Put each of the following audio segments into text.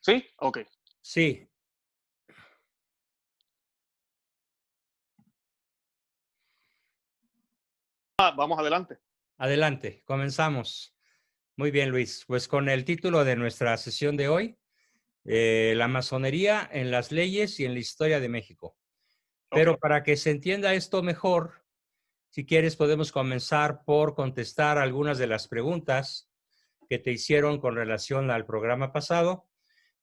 ¿Sí? Ok. Sí, Vamos adelante. adelante, comenzamos. Muy bien, Luis. Pues con el título de nuestra sesión de hoy, la masonería en las leyes y en la historia de México. Ok. Pero para que se entienda esto mejor, si quieres podemos comenzar por contestar algunas de las preguntas que te hicieron con relación al programa pasado,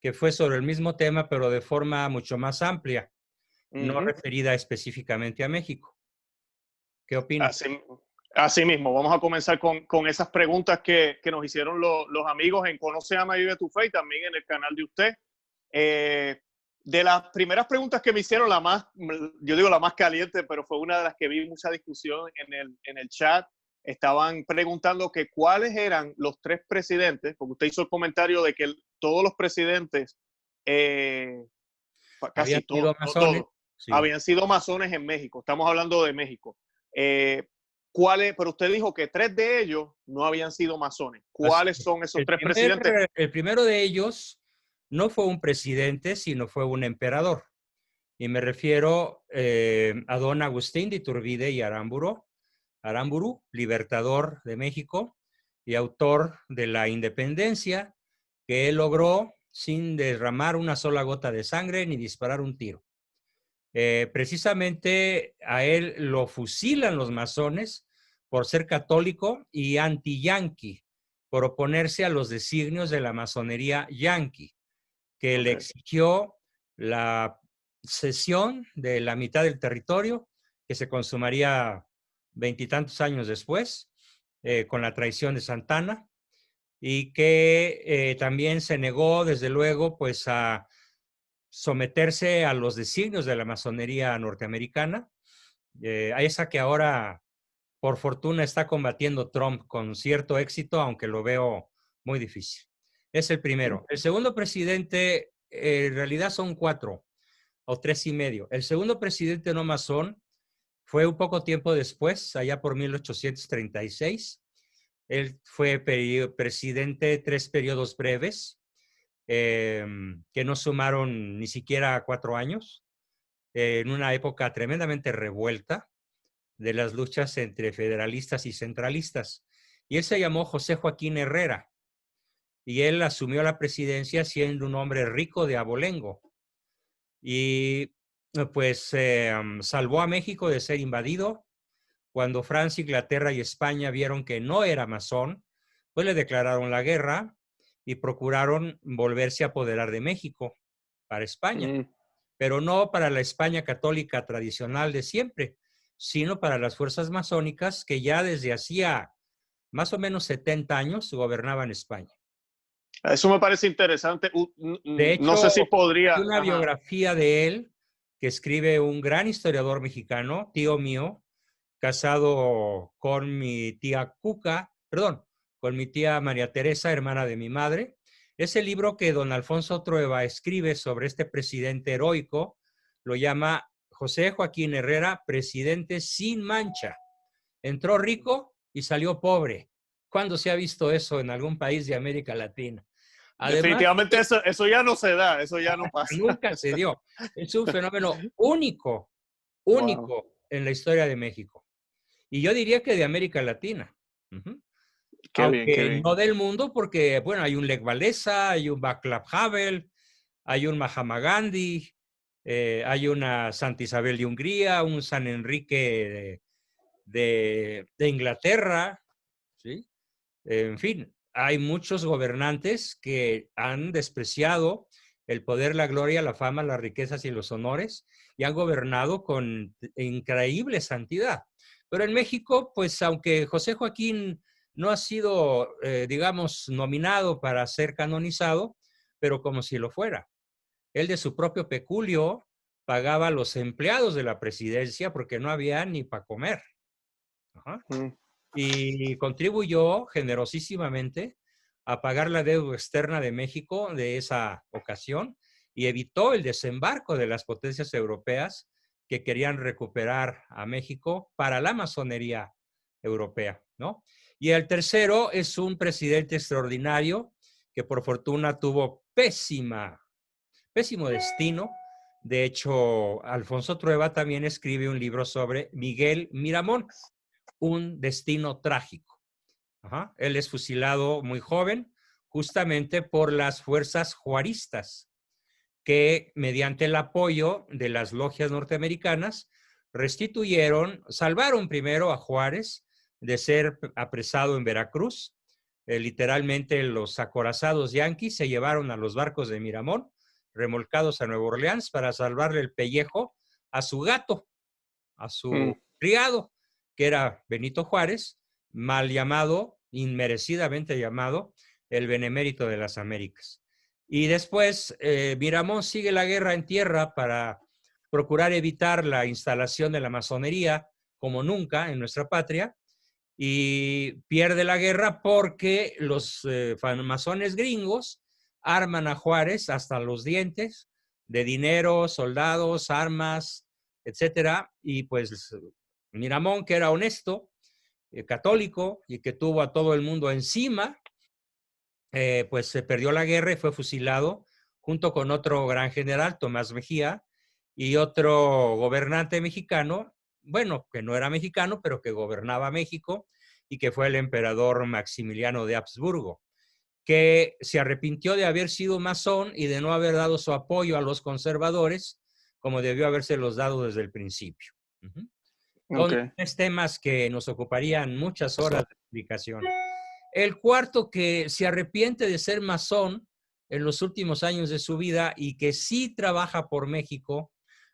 que fue sobre el mismo tema, pero de forma mucho más amplia, no Ujú. referida específicamente a México. ¿Qué opinas? Así, así mismo, vamos a comenzar con esas preguntas que nos hicieron los amigos en Conoce, Ama y Vive tu Fe y también en el canal de usted. Eh, de las primeras preguntas que me hicieron, la más, yo digo la más caliente, pero fue una de las que vi mucha discusión en el chat. Estaban preguntando que cuáles eran los tres presidentes, porque usted hizo el comentario de que todos los presidentes, eh, Habían casi sido todos, no masones, todos, sí. habían sido masones en México. Estamos hablando de México. Eh, ¿Cuáles? Pero usted dijo que tres de ellos no habían sido masones. Así ¿Cuáles es. son esos tres presidentes? El primero de ellos no fue un presidente, sino fue un emperador. Y me refiero a don Agustín de Iturbide y Aramburu, libertador de México y autor de la independencia que él logró sin derramar una sola gota de sangre ni disparar un tiro. Precisamente a él lo fusilan los masones por ser católico y anti-yanqui, por oponerse a los designios de la masonería yanqui, que le Okay. exigió la cesión de la mitad del territorio, que se consumaría veintitantos años después, con la traición de Santana, y que también se negó, desde luego, pues a someterse a los designios de la masonería norteamericana, a esa que ahora, por fortuna, está combatiendo Trump con cierto éxito, aunque lo veo muy difícil. Es el primero. El segundo presidente, en realidad son cuatro o tres y medio. El segundo presidente no masón fue un poco tiempo después, allá por 1836. Él fue presidente tres periodos breves, que no sumaron ni siquiera 4 años, en una época tremendamente revuelta de las luchas entre federalistas y centralistas. Y él se llamó José Joaquín Herrera, y él asumió la presidencia siendo un hombre rico de abolengo. Y pues salvó a México de ser invadido. Cuando Francia, Inglaterra y España vieron que no era masón, pues le declararon la guerra y procuraron volverse a apoderar de México para España, Mm. pero no para la España católica tradicional de siempre, sino para las fuerzas masónicas que ya desde hacía más o menos 70 años gobernaban España. Eso me parece interesante. De No hecho, sé si hay podría. una Ajá. biografía de él que escribe un gran historiador mexicano, tío mío, casado con mi tía Cuca, perdón, con mi tía María Teresa, hermana de mi madre. Ese libro que don Alfonso Trueba escribe sobre este presidente heroico lo llama José Joaquín Herrera, presidente sin mancha. Entró rico y salió pobre. ¿Cuándo se ha visto eso en algún país de América Latina? Además, Definitivamente eso ya no se da, eso ya no pasa. nunca se dio. Es un fenómeno único, Wow. único en la historia de México. Y yo diría que de América Latina. Uh-huh. Qué bien, qué Aunque bien. no del mundo, porque, bueno, hay un Lech Walesa, hay un Václav Havel, hay un Mahatma Gandhi, hay una Santa Isabel de Hungría, un San Enrique de Inglaterra, ¿sí? En fin, hay muchos gobernantes que han despreciado el poder, la gloria, la fama, las riquezas y los honores y han gobernado con increíble santidad. Pero en México, pues aunque José Joaquín no ha sido, digamos, nominado para ser canonizado, pero como si lo fuera. Él de su propio peculio pagaba a los empleados de la presidencia porque no había ni para comer. Ajá. Mm. Y contribuyó generosísimamente a pagar la deuda externa de México de esa ocasión y evitó el desembarco de las potencias europeas que querían recuperar a México para la masonería europea, ¿no? Y el tercero es un presidente extraordinario que por fortuna tuvo pésimo destino. De hecho, Alfonso Trueba también escribe un libro sobre Miguel Miramón, un destino trágico. Ajá. Él es fusilado muy joven, justamente por las fuerzas juaristas, que mediante el apoyo de las logias norteamericanas salvaron primero a Juárez de ser apresado en Veracruz. Literalmente los acorazados yanquis se llevaron a los barcos de Miramón, remolcados a Nueva Orleans, para salvarle el pellejo a su gato, a su criado, que era Benito Juárez, mal llamado, inmerecidamente llamado, el benemérito de las Américas. Y después Miramón sigue la guerra en tierra para procurar evitar la instalación de la masonería como nunca en nuestra patria, y pierde la guerra porque los masones gringos arman a Juárez hasta los dientes de dinero, soldados, armas, etcétera. Y pues Miramón, que era honesto, católico y que tuvo a todo el mundo encima, pues se perdió la guerra y fue fusilado junto con otro gran general, Tomás Mejía, y otro gobernante mexicano, bueno, que no era mexicano, pero que gobernaba México, y que fue el emperador Maximiliano de Habsburgo, que se arrepintió de haber sido masón y de no haber dado su apoyo a los conservadores, como debió habérselos dado desde el principio. Son tres temas que nos ocuparían muchas horas de explicación. El cuarto, que se arrepiente de ser masón en los últimos años de su vida y que sí trabaja por México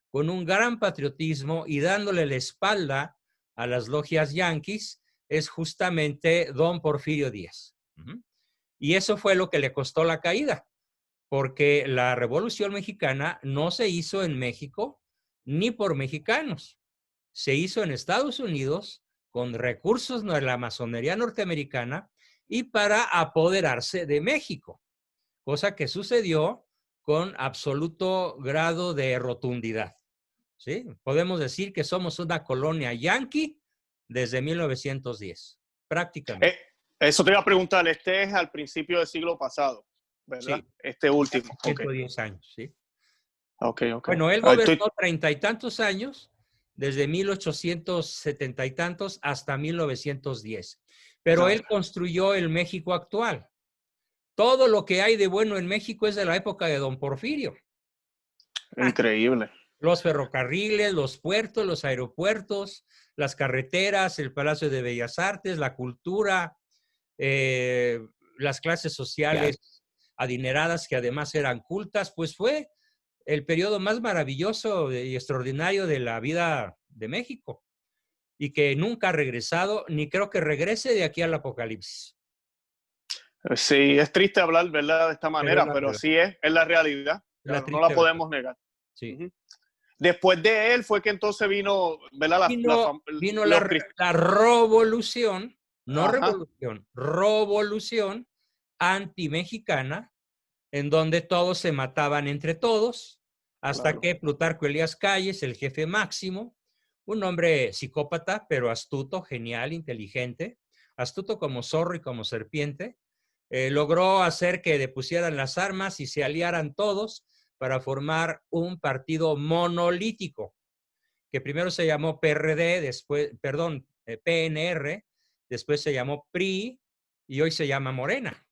con un gran patriotismo y dándole la espalda a las logias yanquis, es justamente don Porfirio Díaz. Y eso fue lo que le costó la caída, porque la Revolución Mexicana no se hizo en México ni por mexicanos. Se hizo en Estados Unidos con recursos de la masonería norteamericana y para apoderarse de México, cosa que sucedió con absoluto grado de rotundidad. ¿Sí? Podemos decir que somos una colonia yanqui desde 1910, prácticamente. Eso te iba a preguntar, este es al principio del siglo pasado, ¿verdad? Sí. Este último. 110 años, ¿sí? Okay. Bueno, él gobernó 30 y tantos años, desde 1870 y tantos hasta 1910. Pero él construyó el México actual. Todo lo que hay de bueno en México es de la época de don Porfirio. Increíble. Los ferrocarriles, los puertos, los aeropuertos, las carreteras, el Palacio de Bellas Artes, la cultura, las clases sociales adineradas que además eran cultas, pues fue el periodo más maravilloso y extraordinario de la vida de México, y que nunca ha regresado, ni creo que regrese de aquí al apocalipsis. Sí, es triste hablar, ¿verdad?, de esta manera, pero así es la realidad. Claro, no la podemos negar. Sí. Después de él fue que entonces vino, ¿verdad? Vino la revolución, no revolución, revolución antimexicana, en donde todos se mataban entre todos, hasta que Plutarco Elías Calles, el jefe máximo, un hombre psicópata, pero astuto, genial, inteligente, astuto como zorro y como serpiente, logró hacer que depusieran las armas y se aliaran todos para formar un partido monolítico, que primero se llamó PRD, después, perdón, PNR, después se llamó PRI y hoy se llama Morena.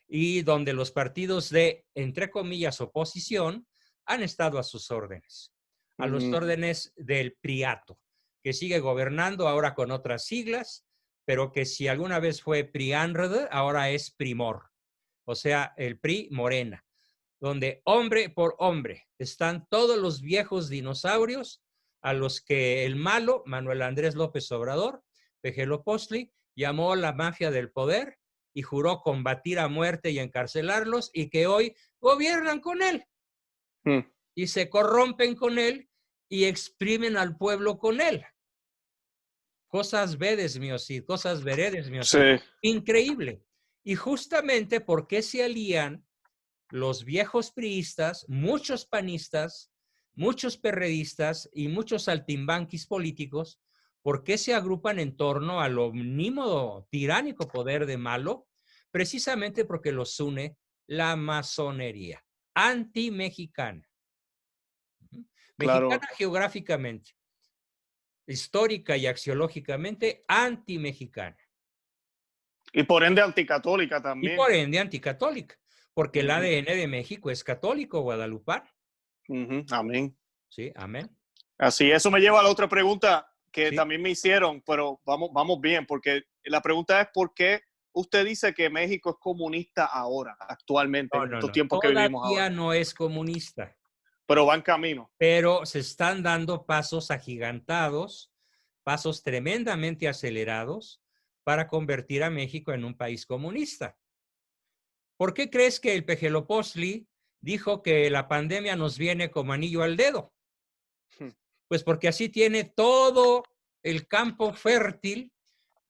Y donde los partidos de, entre comillas, oposición han estado a sus órdenes, a los órdenes del Priato, que sigue gobernando ahora con otras siglas, pero que si alguna vez fue PRIANRD, ahora es PRIMOR, o sea, el PRI Morena, donde hombre por hombre están todos los viejos dinosaurios a los que el malo Manuel Andrés López Obrador, Pejelopostli, llamó la mafia del poder y juró combatir a muerte y encarcelarlos, y que hoy gobiernan con él y se corrompen con él y exprimen al pueblo con él. Cosas vedes, mío Cid, cosas veredes, mío Cid. Sí. Increíble. Y justamente porque se alían los viejos priistas, muchos panistas, muchos perredistas y muchos saltimbanquis políticos, ¿por qué se agrupan en torno al omnímodo tiránico poder de Malo? Precisamente porque los une la masonería, anti-mexicana. Claro. Mexicana geográficamente, histórica y axiológicamente anti-mexicana. Y por ende anticatólica Y también. por ende anticatólica, porque el Ujú, ADN de México es católico guadalupano. ujú, amén. Sí, amén. Así, eso me lleva a la otra pregunta que Sí. también me hicieron, pero vamos bien, porque la pregunta es ¿por qué usted dice que México es comunista ahora, actualmente, No, en no, estos no. tiempos que vivimos Todavía ahora? no es comunista, Pero va en camino. pero se están dando pasos agigantados, pasos tremendamente acelerados para convertir a México en un país comunista. ¿Por qué crees que el Pejelopostli dijo que la pandemia nos viene como anillo al dedo? Pues porque así tiene todo el campo fértil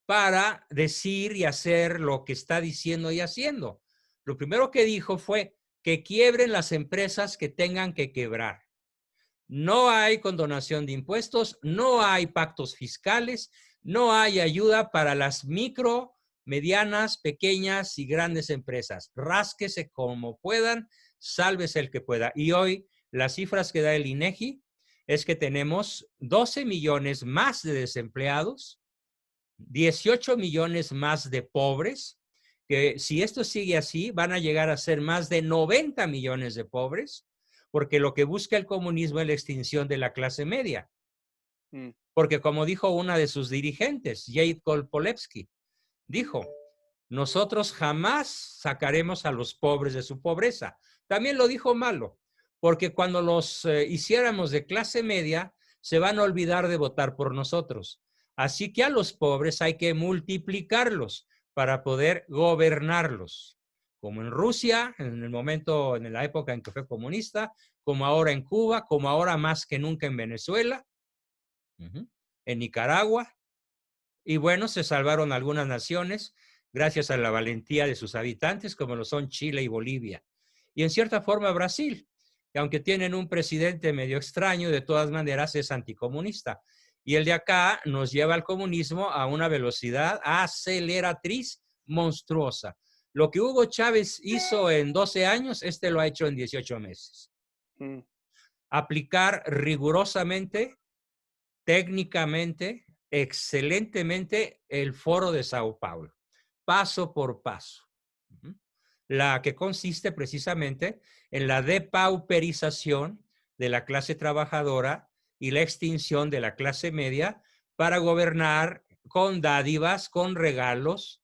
para decir y hacer lo que está diciendo y haciendo. Lo primero que dijo fue que quiebren las empresas que tengan que quebrar. No hay condonación de impuestos, no hay pactos fiscales, no hay ayuda para las micro, medianas, pequeñas y grandes empresas. Rásquese como puedan, sálvese el que pueda. Y hoy las cifras que da el INEGI es que tenemos 12 millones más de desempleados, 18 millones más de pobres, que si esto sigue así van a llegar a ser más de 90 millones de pobres, porque lo que busca el comunismo es la extinción de la clase media. Porque como dijo una de sus dirigentes, Jade Kolpolevsky, dijo, nosotros jamás sacaremos a los pobres de su pobreza. También lo dijo Malo, porque cuando los hiciéramos de clase media, se van a olvidar de votar por nosotros. Así que a los pobres hay que multiplicarlos para poder gobernarlos. Como en Rusia, en el momento, en la época en que fue comunista, como ahora en Cuba, como ahora más que nunca en Venezuela, en Nicaragua. Y bueno, se salvaron algunas naciones gracias a la valentía de sus habitantes, como lo son Chile y Bolivia. Y en cierta forma Brasil, que aunque tienen un presidente medio extraño, de todas maneras es anticomunista. Y el de acá nos lleva al comunismo a una velocidad aceleratriz monstruosa. Lo que Hugo Chávez hizo en 12 años, este lo ha hecho en 18 meses. Aplicar rigurosamente, técnicamente, excelentemente el Foro de Sao Paulo, paso por paso. La que consiste precisamente en la depauperización de la clase trabajadora y la extinción de la clase media para gobernar con dádivas, con regalos,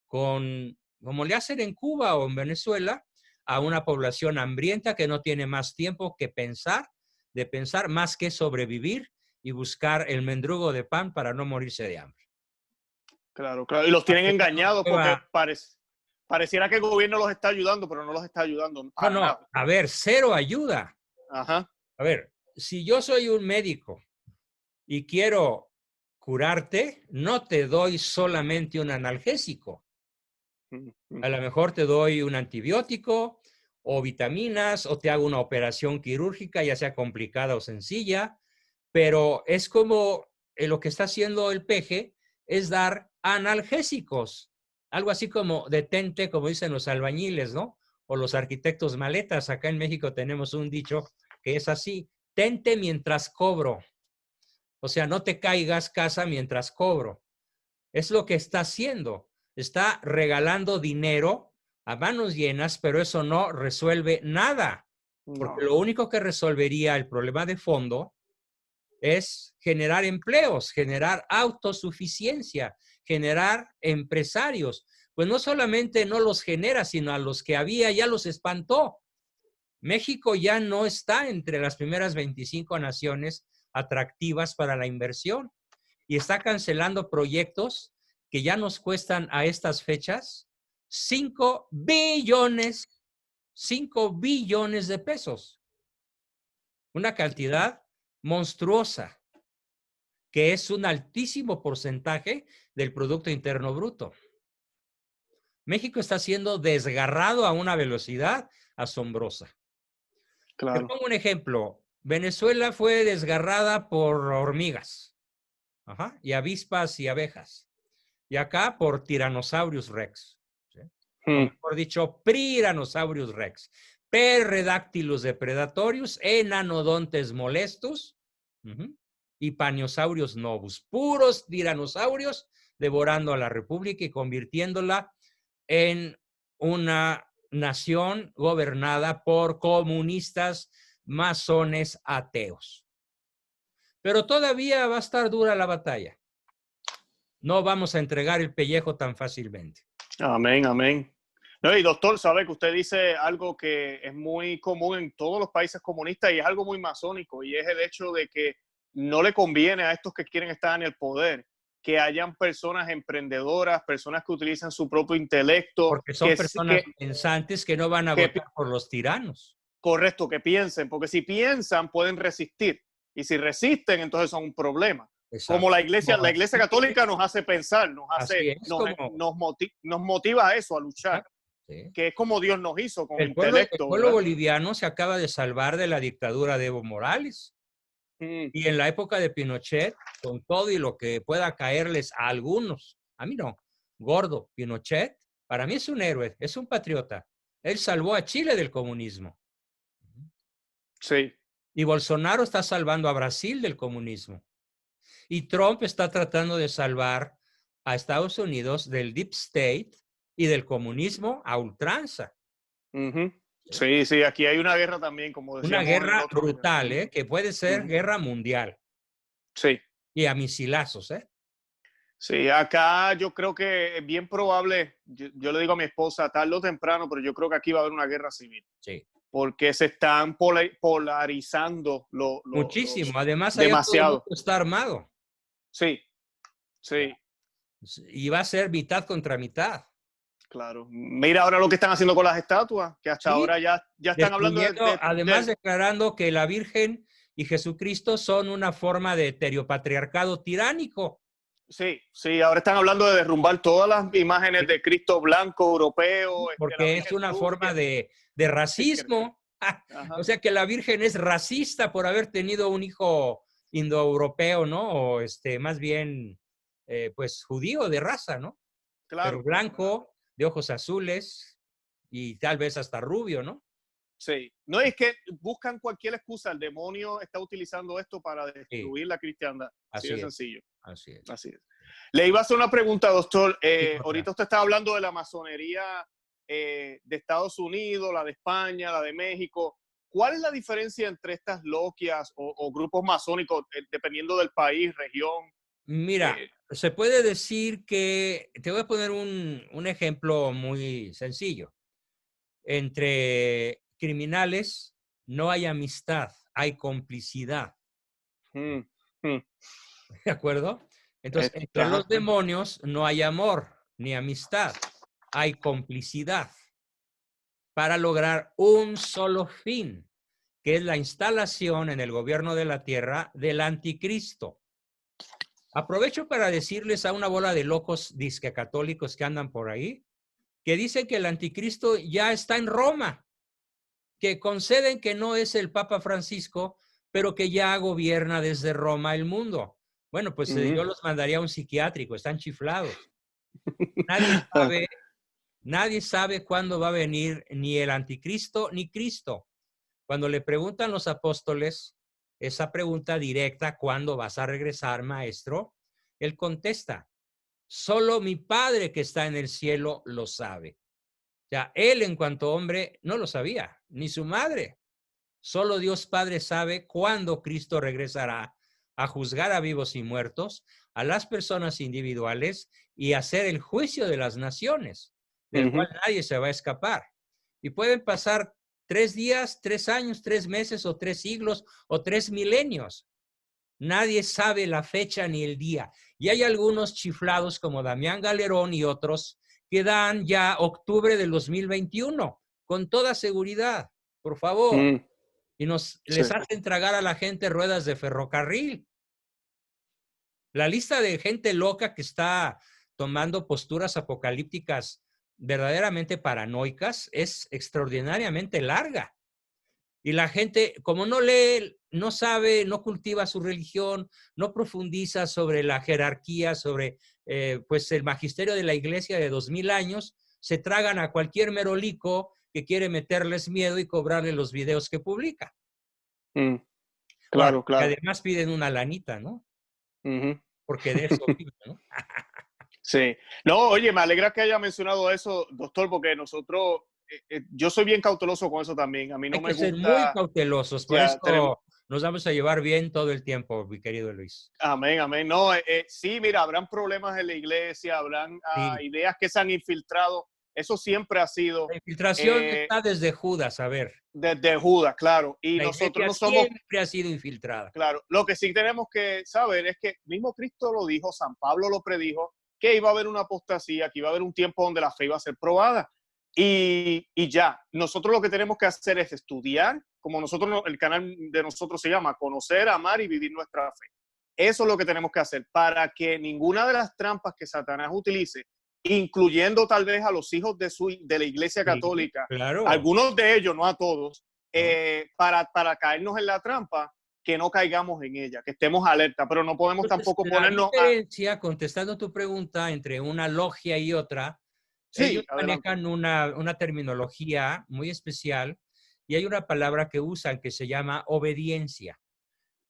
con, como le hacen en Cuba o en Venezuela, a una población hambrienta que no tiene más tiempo que pensar, de pensar más que sobrevivir y buscar el mendrugo de pan para no morirse de hambre. Claro, claro. Y los tienen engañados porque pareciera que el gobierno los está ayudando, pero no los está ayudando para No, nada. a ver, cero ayuda. Ajá. A ver, si yo soy un médico y quiero curarte, no te doy solamente un analgésico. A lo mejor te doy un antibiótico o vitaminas o te hago una operación quirúrgica, ya sea complicada o sencilla, pero es como lo que está haciendo el peje es dar analgésicos, algo así como detente, como dicen los albañiles, ¿no? O los arquitectos maletas. Acá en México tenemos un dicho que es así, tente mientras cobro. O sea, no te caigas casa mientras cobro. Es lo que está haciendo. Está regalando dinero a manos llenas, pero eso no resuelve nada. Porque No. lo único que resolvería el problema de fondo es generar empleos, generar autosuficiencia, generar empresarios. Pues no solamente no los genera, sino a los que había ya los espantó. México ya no está entre las primeras 25 naciones atractivas para la inversión y está cancelando proyectos que ya nos cuestan a estas fechas 5 billones de pesos. Una cantidad monstruosa, que es un altísimo porcentaje del Producto Interno Bruto. México está siendo desgarrado a una velocidad asombrosa. Te Claro. pongo un ejemplo. Venezuela fue desgarrada por hormigas, y avispas y abejas. Y acá por Tyrannosaurus rex. ¿Sí? o mejor dicho, Priranosaurus rex, Perredactylus depredatorius, Enanodontes molestus, y Paniosaurus novus, puros tiranosaurios devorando a la República y convirtiéndola en una nación gobernada por comunistas, masones, ateos. Pero todavía va a estar dura la batalla. No vamos a entregar el pellejo tan fácilmente. Amén, amén. No, y doctor, sabe que usted dice algo que es muy común en todos los países comunistas y es algo muy masónico, y es el hecho de que no le conviene a estos que quieren estar en el poder que hayan personas emprendedoras, personas que utilizan su propio intelecto. Porque son personas pensantes que no van a votar por los tiranos. Correcto, que piensen, porque si piensan pueden resistir, y si resisten entonces son un problema. Exacto. Como la iglesia católica nos hace pensar, nos motiva a eso, a luchar. Sí. Que es como Dios nos hizo, con el intelecto. El pueblo boliviano se acaba de salvar de la dictadura de Evo Morales. Y en la época de Pinochet, con todo y lo que pueda caerles a algunos, a mí no, gordo, Pinochet, para mí es un héroe, es un patriota. Él salvó a Chile del comunismo. Sí. Y Bolsonaro está salvando a Brasil del comunismo. Y Trump está tratando de salvar a Estados Unidos del Deep State y del comunismo a ultranza. Sí, sí, aquí hay una guerra también, como decíamos. Una guerra brutal, que puede ser guerra mundial. Sí. Y a misilazos, Sí, acá yo creo que es bien probable, yo le digo a mi esposa, tarde o temprano, pero yo creo que aquí va a haber una guerra civil. Sí. Porque se están polarizando muchísimo. Además, demasiado. Todo el mundo está armado. Sí, sí. Y va a ser mitad contra mitad. Claro. Mira ahora lo que están haciendo con las estatuas, que hasta ahora ya están hablando además declarando que la Virgen y Jesucristo son una forma de heteropatriarcado tiránico. Sí, sí, ahora están hablando de derrumbar todas las imágenes de Cristo blanco, europeo. Porque es una forma de racismo. O sea que la Virgen es racista por haber tenido un hijo indoeuropeo, ¿no? O más bien, pues judío de raza, ¿no? Claro. Pero blanco, de ojos azules y tal vez hasta rubio, ¿no? Sí. No, es que buscan cualquier excusa. El demonio está utilizando esto para destruir la cristiandad. Así de sencillo. Así es. Así es. Le iba a hacer una pregunta, doctor. Ahorita usted estaba hablando de la masonería de Estados Unidos, la de España, la de México. ¿Cuál es la diferencia entre estas logias o grupos masónicos, dependiendo del país, región? Mira, se puede decir que, te voy a poner un ejemplo muy sencillo. Entre criminales no hay amistad, hay complicidad. ¿De acuerdo? Entonces, entre los demonios no hay amor ni amistad, hay complicidad para lograr un solo fin, que es la instalación en el gobierno de la tierra del anticristo. Aprovecho para decirles a una bola de locos disque católicos que andan por ahí, que dicen que el anticristo ya está en Roma, que conceden que no es el Papa Francisco, pero que ya gobierna desde Roma el mundo. Bueno, pues yo los mandaría a un psiquiátrico, están chiflados. Nadie sabe cuándo va a venir ni el anticristo ni Cristo. Cuando le preguntan los apóstoles esa pregunta directa, ¿cuándo vas a regresar, maestro? Él contesta, solo mi Padre que está en el cielo lo sabe. O sea, él en cuanto hombre no lo sabía, ni su madre. Solo Dios Padre sabe cuándo Cristo regresará a juzgar a vivos y muertos, a las personas individuales y hacer el juicio de las naciones, del cual nadie se va a escapar. Y pueden pasar 3 días, 3 años, 3 meses o 3 siglos o 3 milenios. Nadie sabe la fecha ni el día. Y hay algunos chiflados como Damián Galerón y otros que dan ya octubre del 2021, con toda seguridad, por favor. Y les hacen tragar a la gente ruedas de ferrocarril. La lista de gente loca que está tomando posturas apocalípticas verdaderamente paranoicas es extraordinariamente larga. Y la gente, como no lee, no sabe, no cultiva su religión, no profundiza sobre la jerarquía, sobre pues el magisterio de la iglesia de 2000 años, se tragan a cualquier merolico que quiere meterles miedo y cobrarle los videos que publica. Ahora, Claro, y claro. además piden una lanita, ¿no? Ujú. Porque de eso viven, ¿no? Sí. No, oye, me alegra que haya mencionado eso, doctor, porque nosotros, yo soy bien cauteloso con eso también. A mí no Hay me que ser muy gusta, cautelosos, por ya tenemos, eso nos vamos a llevar bien todo el tiempo, mi querido Luis. amén, amén. No, sí, mira, habrán problemas en la iglesia, habrán Sí, ideas que se han infiltrado. Eso siempre ha la sido infiltración eh, está desde Judas, a ver. desde Judas, claro. Y La nosotros iglesia no somos, siempre ha sido infiltrada. claro, lo que sí tenemos que saber es que mismo Cristo lo dijo, San Pablo lo predijo, que iba a haber una apostasía, que iba a haber un tiempo donde la fe iba a ser probada. Y ya, nosotros lo que tenemos que hacer es estudiar, como nosotros, el canal de nosotros se llama Conocer, Amar y Vivir Nuestra Fe. Eso es lo que tenemos que hacer para que ninguna de las trampas que Satanás utilice, incluyendo tal vez a los hijos de la Iglesia Sí, Católica, claro, algunos de ellos, no a todos, ¿no? para caernos en la trampa, que no caigamos en ella, que estemos alerta, pero no podemos Entonces, tampoco la ponernos a... diferencia, contestando tu pregunta, entre una logia y otra, ellos Sí, adelante. manejan una terminología muy especial y hay una palabra que usan que se llama obediencia.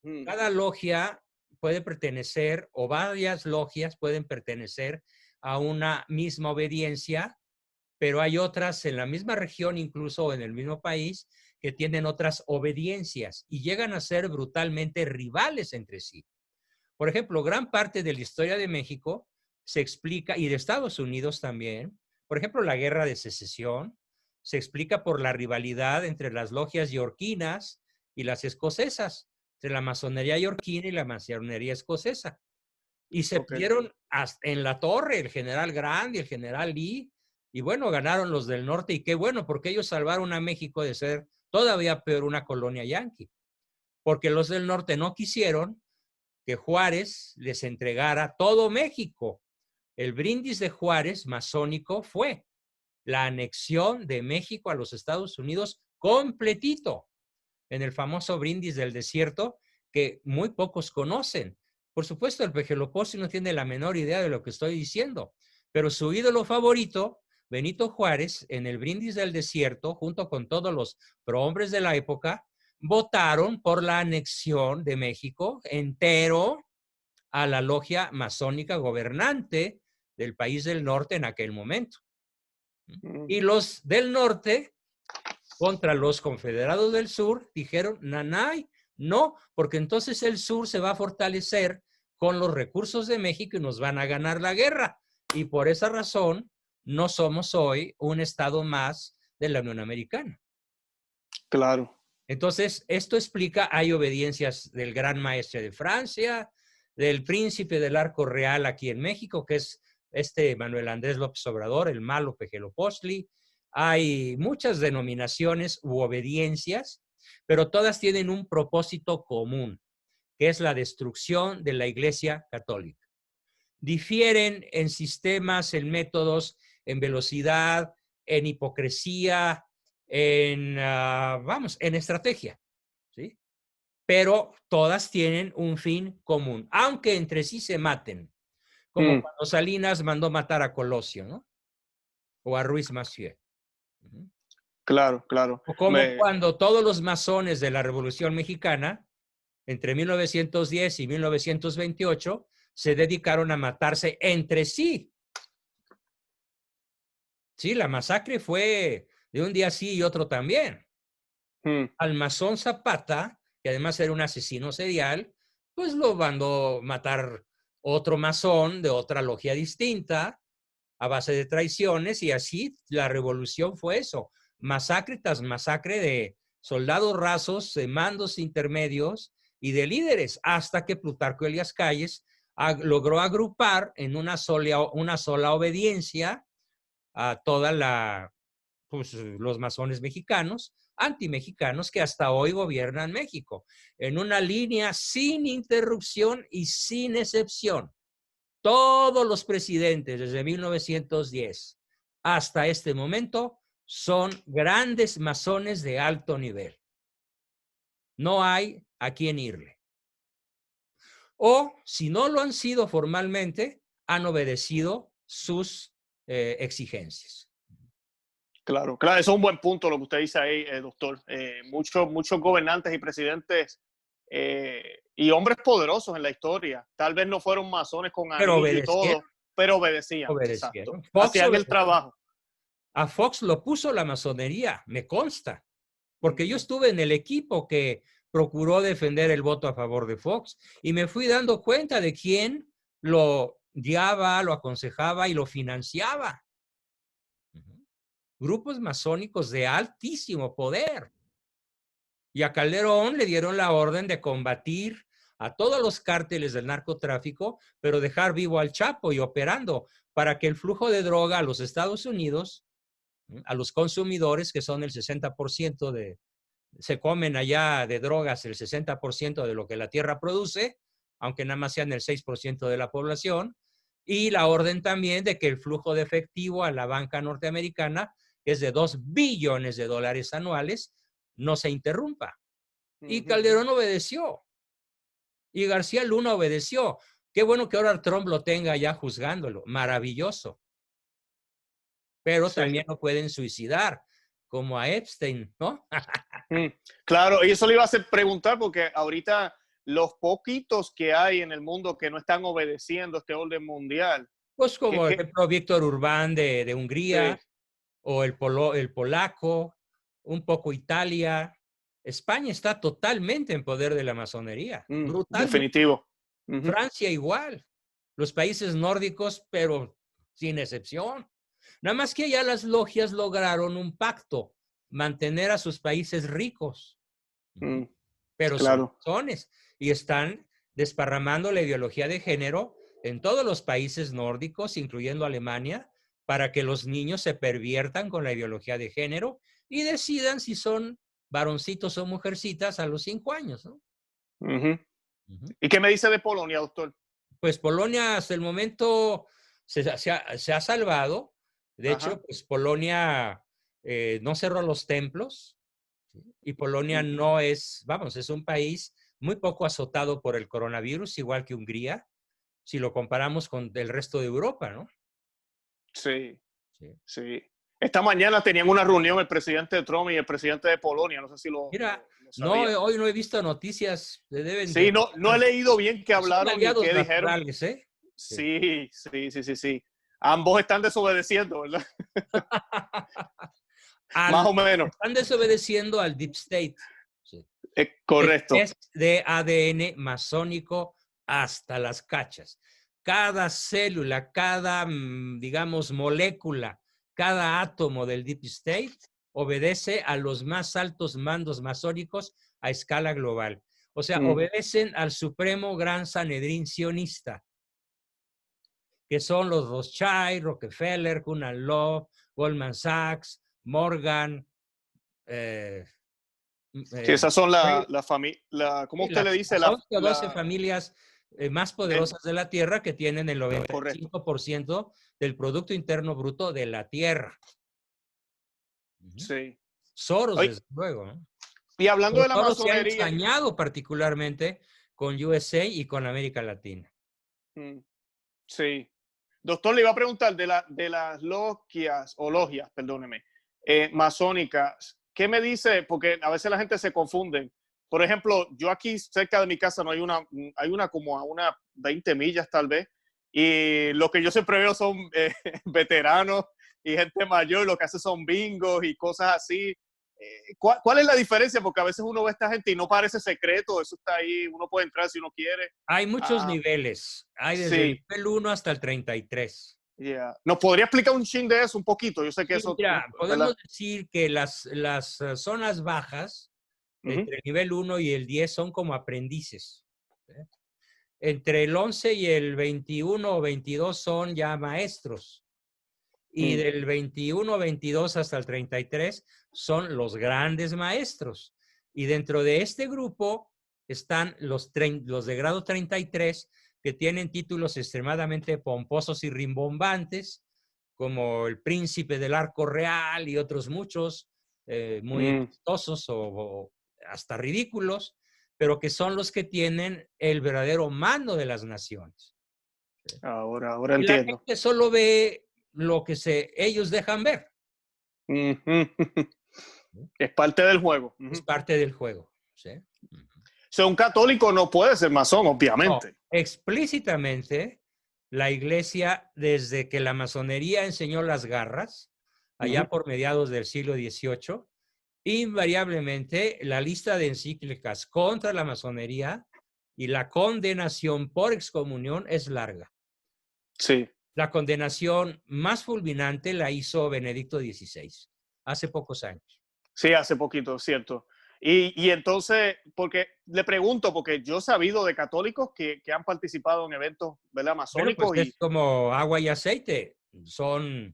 Mm, Cada logia puede pertenecer, o varias logias pueden pertenecer a una misma obediencia, pero hay otras en la misma región, incluso en el mismo país, que tienen otras obediencias y llegan a ser brutalmente rivales entre sí. Por ejemplo, gran parte de la historia de México se explica, y de Estados Unidos también, por ejemplo, la Guerra de Secesión, se explica por la rivalidad entre las logias yorquinas y las escocesas, entre la masonería yorquina y la masonería escocesa. Y se ok. dieron en la torre el general Grant y el general Lee, y bueno, ganaron los del norte, y qué bueno, porque ellos salvaron a México de ser todavía peor una colonia yanqui, porque los del norte no quisieron que Juárez les entregara todo México. El brindis de Juárez masónico fue la anexión de México a los Estados Unidos completito, en el famoso brindis del desierto que muy pocos conocen. Por supuesto, el Pejeloposi no tiene la menor idea de lo que estoy diciendo, pero su ídolo favorito, Benito Juárez, en el brindis del desierto, junto con todos los prohombres de la época, votaron por la anexión de México entero a la logia masónica gobernante del país del norte en aquel momento. Mm, Y los del norte, contra los confederados del sur, dijeron, nanay, no, porque entonces el sur se va a fortalecer con los recursos de México y nos van a ganar la guerra. Y por esa razón, no somos hoy un estado más de la Unión Americana. claro. Entonces, esto explica, hay obediencias del gran maestre de Francia, del príncipe del arco real aquí en México, que es Manuel Andrés López Obrador, el malo Pejelopostli. Hay muchas denominaciones u obediencias, pero todas tienen un propósito común, que es la destrucción de la Iglesia Católica. Difieren en sistemas, en métodos, en velocidad, en hipocresía, en estrategia, ¿sí? Pero todas tienen un fin común, aunque entre sí se maten, como Mm, cuando Salinas mandó matar a Colosio, ¿no? O a Ruiz Massieu. claro, claro. O como cuando todos los masones de la Revolución Mexicana, entre 1910 y 1928, se dedicaron a matarse entre sí. Sí, la masacre fue de un día sí y otro también. mm, Al masón Zapata, que además era un asesino serial, pues lo mandó matar otro masón de otra logia distinta a base de traiciones, y así la revolución fue eso, masacre tras masacre de soldados rasos, de mandos intermedios y de líderes, hasta que Plutarco Elías Calles logró agrupar en una sola obediencia a toda pues, los masones mexicanos, antimexicanos, que hasta hoy gobiernan México, en una línea sin interrupción y sin excepción. Todos los presidentes desde 1910 hasta este momento son grandes masones de alto nivel. No hay a quién irle. O, si no lo han sido formalmente, han obedecido sus exigencias. Claro, claro, eso es un buen punto lo que usted dice ahí, doctor. Muchos gobernantes y presidentes y hombres poderosos en la historia, tal vez no fueron masones con Pero anillo y obedecieron, todo, pero obedecían, exacto. obedecieron. Fox Hacían el obedeció. trabajo. A Fox lo puso la masonería, me consta, porque yo Ujú. estuve en el equipo que procuró defender el voto a favor de Fox y me fui dando cuenta de quién lo guiaba, lo aconsejaba y lo financiaba. Grupos masónicos de altísimo poder. Y a Calderón le dieron la orden de combatir a todos los cárteles del narcotráfico, pero dejar vivo al Chapo y operando para que el flujo de droga a los Estados Unidos, a los consumidores, que son el 60% se comen allá de drogas el 60% de lo que la tierra produce, aunque nada más sean el 6% de la población, y la orden también de que el flujo de efectivo a la banca norteamericana, que es de $2 billones anuales, no se interrumpa. Y Ujú. Calderón obedeció. Y García Luna obedeció. Qué bueno que ahora Trump lo tenga ya juzgándolo. Maravilloso. Pero Sí. también lo pueden suicidar, como a Epstein, ¿no? Mm, claro, y eso le iba a hacer preguntar porque ahorita los poquitos que hay en el mundo que no están obedeciendo este orden mundial, Pues que, como el que, ejemplo Víctor Urbán de Hungría, sí, o el polaco, un poco Italia. España está totalmente en poder de la masonería, brutalmente. definitivo. Ujú. Francia igual. Los países nórdicos, pero sin excepción. Nada más que allá las logias lograron un pacto, mantener a sus países ricos, Mm, pero son claro. masones y están desparramando la ideología de género en todos los países nórdicos, incluyendo Alemania, para que los niños se perviertan con la ideología de género y decidan si son varoncitos o mujercitas a los 5 años, ¿no? Ujú. Ujú. ¿Y qué me dice de Polonia, doctor? Pues Polonia hasta el momento se ha salvado. De hecho, Ajá. pues Polonia no cerró los templos, ¿sí? Y Polonia Ujú. no es, vamos, es un país muy poco azotado por el coronavirus, igual que Hungría, si lo comparamos con el resto de Europa, ¿no? Sí, Sí. sí. Esta mañana tenían una reunión el presidente Trump y el presidente de Polonia, no sé si Mira, lo no, sabía. hoy no he visto noticias, deben de Sí, no he leído bien qué son hablaron ni aliados qué dijeron. naturales, ¿eh? Sí. Sí, sí, sí, sí, sí. Ambos están desobedeciendo, ¿verdad? Más o menos. Están desobedeciendo al Deep State. Sí. El Correcto. test de ADN masónico hasta las cachas. Cada célula, cada, digamos, molécula, cada átomo del Deep State obedece a los más altos mandos masónicos a escala global. O sea, Mm, obedecen al supremo gran Sanedrín sionista, que son los Rothschild, Rockefeller, Kunan Love, Goldman Sachs, Morgan, eh, sí, eh, esas son la familia, ¿cómo usted le dice? las 11 o 12 familias más El, poderosas de la Tierra que tienen el correcto. 95% del Producto Interno Bruto de la Tierra. Sí. Soros, Oye, desde luego, ¿no? y hablando Pero de la Soros se ha masonería, ensañado particularmente con USA y con América Latina. mm, sí. Doctor, le iba a preguntar de las logias, o logias, perdóneme, masónicas, ¿qué me dice? Porque a veces la gente se confunde. Por ejemplo, yo aquí cerca de mi casa no hay una como a unas 20 millas tal vez, y lo que yo siempre veo son veteranos y gente mayor, lo que hace son bingos y cosas así. ¿Cuál es la diferencia? Porque a veces uno ve a esta gente y no parece secreto, eso está ahí, uno puede entrar si uno quiere. Hay muchos Ah, niveles. Hay desde el sí. nivel 1 hasta el 33. Yeah. ¿Nos podría explicar un chin de eso un poquito? Yo sé que Sí, eso, mira, ¿verdad? podemos decir que las zonas bajas, Ujú. entre el nivel 1 y el 10, son como aprendices. ¿Eh? Entre el 11 y el 21 o 22 son ya maestros. Y Mm, del 21, 22 hasta el 33 son los grandes maestros. Y dentro de este grupo están los de grado 33 que tienen títulos extremadamente pomposos y rimbombantes, como el príncipe del arco real y otros muchos, muy mm. chistosos o hasta ridículos, pero que son los que tienen el verdadero mando de las naciones. Ahora Y la entiendo. gente solo ve lo que ellos dejan ver. Es parte del juego. Es parte del juego. ¿Sí? O sea, un católico no puede ser masón, obviamente. No, explícitamente, la iglesia, desde que la masonería enseñó las garras, allá por mediados del siglo XVIII, invariablemente la lista de encíclicas contra la masonería y la condenación por excomunión es larga. Sí. La condenación más fulminante la hizo Benedicto XVI, hace pocos años. Sí, hace poquito, cierto. Y entonces, porque le pregunto, porque yo he sabido de católicos que han participado en eventos, ¿verdad?, masónicos. Bueno, pues es como agua y aceite, son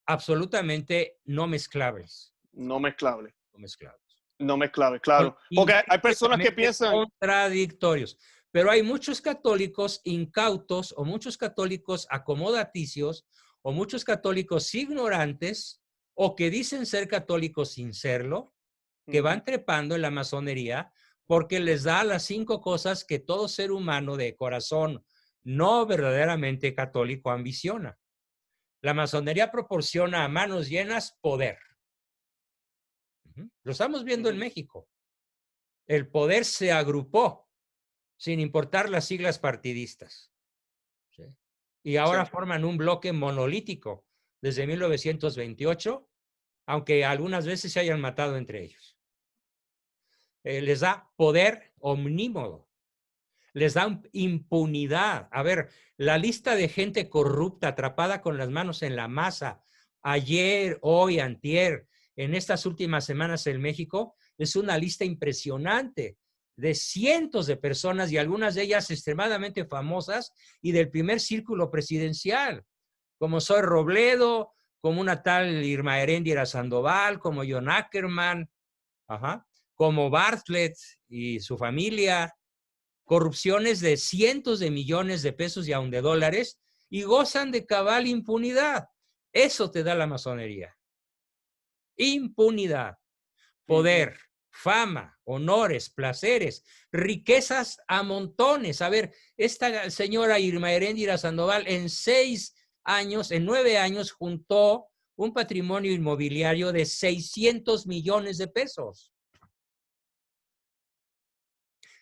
absolutamente no mezclables. No mezclables. No mezclables. No mezclables, claro. Porque hay personas que piensan... contradictorios. Pero hay muchos católicos incautos o muchos católicos acomodaticios o muchos católicos ignorantes o que dicen ser católicos sin serlo, que van trepando en la masonería porque les da las 5 cosas que todo ser humano de corazón no verdaderamente católico ambiciona. La masonería proporciona a manos llenas poder. Lo estamos viendo en México. El poder se agrupó sin importar las siglas partidistas. ¿Sí? Y ahora forman un bloque monolítico desde 1928, aunque algunas veces se hayan matado entre ellos. Les da poder omnímodo. Les da impunidad. A ver, la lista de gente corrupta atrapada con las manos en la masa, ayer, hoy, antier, en estas últimas semanas en México, es una lista impresionante de cientos de personas y algunas de ellas extremadamente famosas y del primer círculo presidencial, como Zoe Robledo, como una tal Irma Heréndira Sandoval, como John Ackerman, como Bartlett y su familia, corrupciones de cientos de millones de pesos y aún de dólares, y gozan de cabal impunidad. Eso te da la masonería. Impunidad, poder, fama, honores, placeres, riquezas a montones. A ver, esta señora Irma Heréndira Sandoval en 9 años juntó un patrimonio inmobiliario de 600 millones de pesos.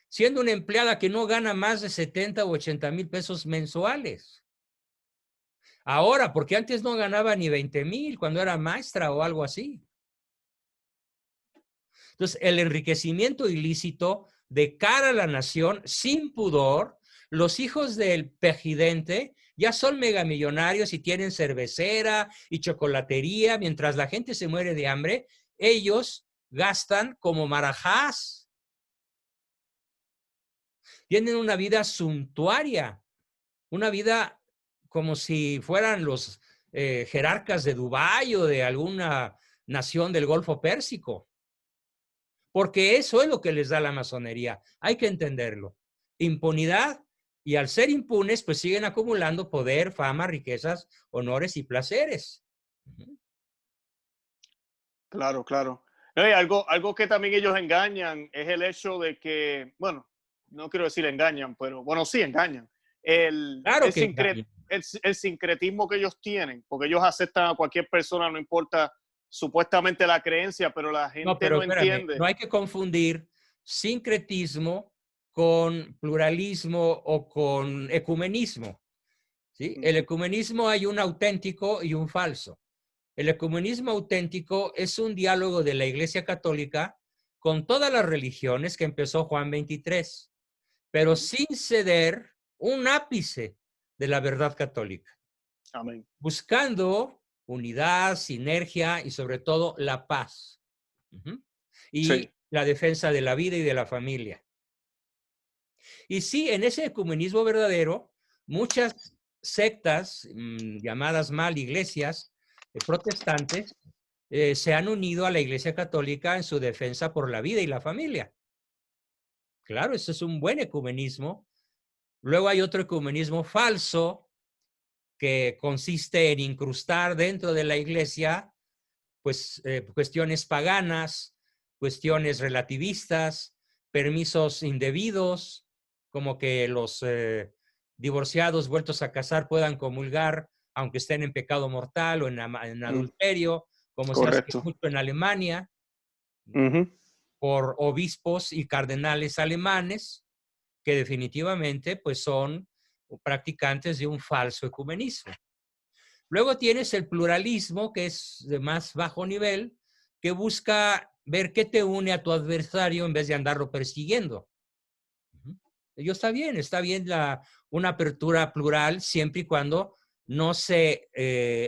Siendo una empleada que no gana más de 70 o 80 mil pesos mensuales. Ahora, porque antes no ganaba ni 20 mil cuando era maestra o algo así. Entonces, el enriquecimiento ilícito de cara a la nación, sin pudor, los hijos del pejidente ya son megamillonarios y tienen cervecera y chocolatería, mientras la gente se muere de hambre, ellos gastan como marajás. Tienen una vida suntuaria, una vida como si fueran los jerarcas de Dubái o de alguna nación del Golfo Pérsico. Porque eso es lo que les da la masonería. Hay que entenderlo. Impunidad, y al ser impunes, pues siguen acumulando poder, fama, riquezas, honores y placeres. Claro, claro. Algo que también ellos engañan es el hecho de que, bueno, no quiero decir engañan, pero bueno, sí engañan. Claro que engañan. El sincretismo que ellos tienen, porque ellos aceptan a cualquier persona, no importa supuestamente la creencia, pero la gente no entiende. No hay que confundir sincretismo con pluralismo o con ecumenismo. ¿Sí? El ecumenismo hay un auténtico y un falso. El ecumenismo auténtico es un diálogo de la Iglesia Católica con todas las religiones que empezó Juan 23, pero sin ceder un ápice de la verdad católica. Amén. Buscando unidad, sinergia y sobre todo la paz. Y la defensa de la vida y de la familia. Y sí, en ese ecumenismo verdadero, muchas sectas, llamadas mal iglesias protestantes, se han unido a la Iglesia Católica en su defensa por la vida y la familia. Claro, eso es un buen ecumenismo. Luego hay otro ecumenismo falso que consiste en incrustar dentro de la Iglesia pues, cuestiones paganas, cuestiones relativistas, permisos indebidos, como que los divorciados vueltos a casar puedan comulgar aunque estén en pecado mortal o en adulterio como se hace Correcto. mucho en Alemania, Ujú. por obispos y cardenales alemanes, que definitivamente pues son practicantes de un falso ecumenismo. Luego tienes el pluralismo, que es de más bajo nivel, que busca ver qué te une a tu adversario en vez de andarlo persiguiendo. Ello está bien una apertura plural siempre y cuando no se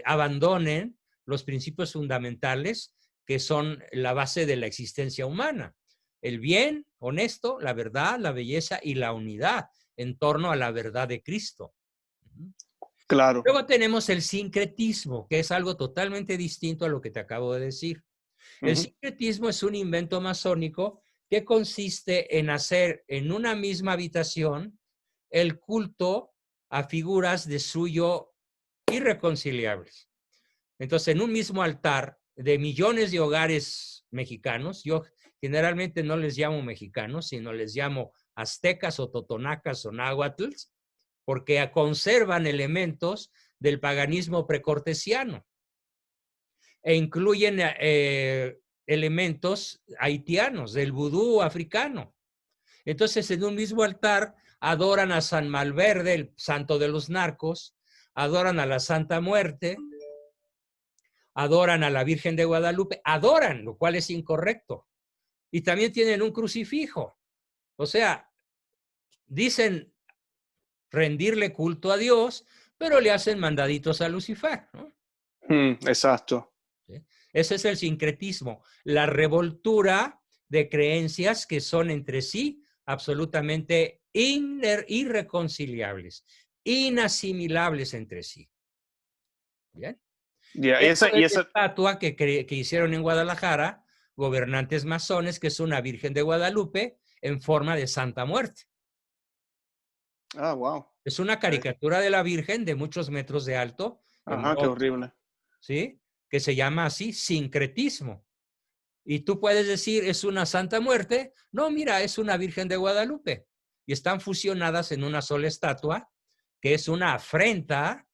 abandonen los principios fundamentales que son la base de la existencia humana. El bien honesto, la verdad, la belleza y la unidad en torno a la verdad de Cristo. Claro. Luego tenemos el sincretismo, que es algo totalmente distinto a lo que te acabo de decir. El sincretismo es un invento masónico que consiste en hacer en una misma habitación el culto a figuras de suyo irreconciliables. Entonces, en un mismo altar de millones de hogares mexicanos, yo generalmente no les llamo mexicanos, sino les llamo aztecas o totonacas o náhuatls, porque conservan elementos del paganismo precortesiano e incluyen elementos haitianos, del vudú africano. Entonces, en un mismo altar adoran a San Malverde, el santo de los narcos, adoran a la Santa Muerte, adoran a la Virgen de Guadalupe, adoran, lo cual es incorrecto. Y también tienen un crucifijo. O sea, dicen rendirle culto a Dios, pero le hacen mandaditos a Lucifer, ¿no? Exacto. ¿Sí? Ese es el sincretismo, la revoltura de creencias que son entre sí absolutamente irreconciliables, inasimilables entre sí. ¿Bien? Yeah, Esto y es la esa, estatua que hicieron en Guadalajara, gobernantes masones, que es una Virgen de Guadalupe en forma de Santa Muerte. wow. Es una caricatura de la Virgen de muchos metros de alto, en Ajá, qué bronce, horrible. ¿sí? Que se llama así sincretismo. Y tú puedes decir, ¿es una Santa Muerte? No, mira, es una Virgen de Guadalupe. Y están fusionadas en una sola estatua, que es una afrenta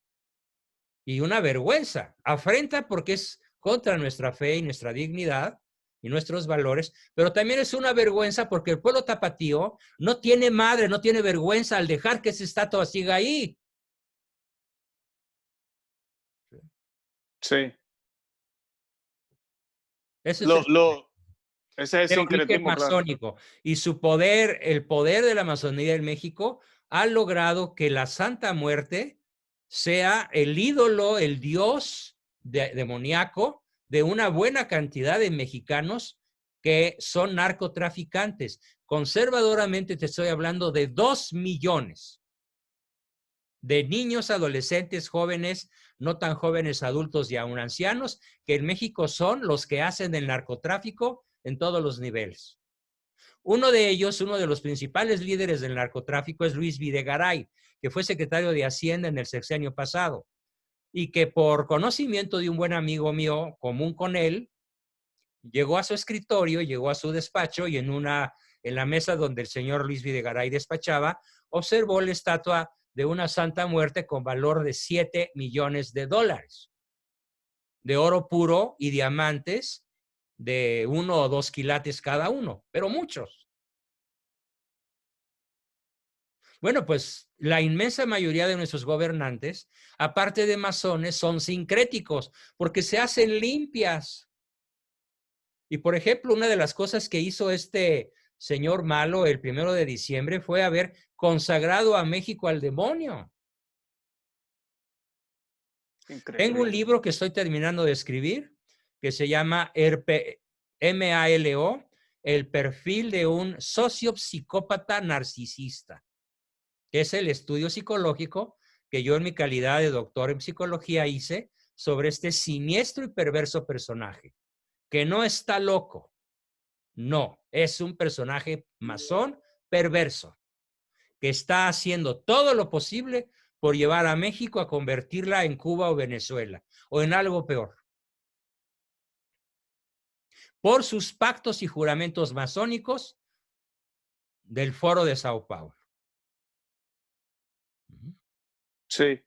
y una vergüenza. Afrenta porque es contra nuestra fe y nuestra dignidad y nuestros valores, pero también es una vergüenza porque el pueblo tapatío no tiene madre, no tiene vergüenza al dejar que esa estatua siga ahí. Sí. Ese es Lo, lo, ese es el el origen sincretismo, claro. masónico. Y su poder, el poder de la masonería en México, ha logrado que la Santa Muerte sea el ídolo, el dios demoníaco de una buena cantidad de mexicanos que son narcotraficantes. Conservadoramente te estoy hablando de 2 millones de niños, adolescentes, jóvenes, no tan jóvenes, adultos y aún ancianos, que en México son los que hacen el narcotráfico en todos los niveles. Uno de ellos, uno de los principales líderes del narcotráfico es Luis Videgaray, que fue secretario de Hacienda en el sexenio pasado y que por conocimiento de un buen amigo mío común con él, llegó a su escritorio, llegó a su despacho y en la mesa donde el señor Luis Videgaray despachaba, observó la estatua de una Santa Muerte con valor de $7 millones de oro puro y diamantes de 1 o 2 quilates cada uno, pero muchos. Bueno, pues la inmensa mayoría de nuestros gobernantes, aparte de masones, son sincréticos porque se hacen limpias. Y por ejemplo, una de las cosas que hizo este señor malo el 1 de diciembre fue haber consagrado a México al demonio. Tengo un Increíble. libro que estoy terminando de escribir que se llama MALO, el perfil de un sociopsicópata narcisista, que es el estudio psicológico que yo en mi calidad de doctor en psicología hice sobre este siniestro y perverso personaje, que no está loco, no, es un personaje masón perverso, que está haciendo todo lo posible por llevar a México a convertirla en Cuba o Venezuela, o en algo peor, por sus pactos y juramentos masónicos del Foro de Sao Paulo. Sí.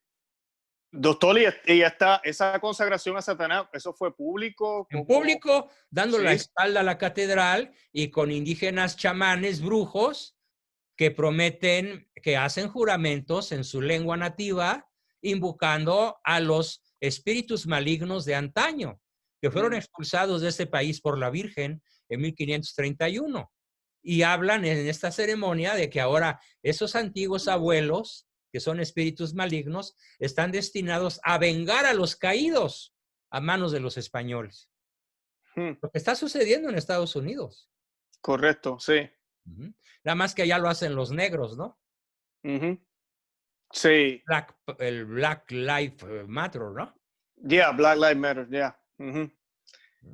Doctor, y esa consagración a Satanás, ¿eso fue público? En público, dando la Sí. espalda a la catedral y con indígenas chamanes, brujos, que prometen, que hacen juramentos en su lengua nativa, invocando a los espíritus malignos de antaño, que fueron expulsados de este país por la Virgen en 1531. Y hablan en esta ceremonia de que ahora esos antiguos abuelos, que son espíritus malignos, están destinados a vengar a los caídos a manos de los españoles. Lo que está sucediendo en Estados Unidos. Correcto, sí. Nada más que allá lo hacen los negros, ¿no? Sí. El Black Lives Matter, ¿no? Yeah, Black Lives Matter, yeah.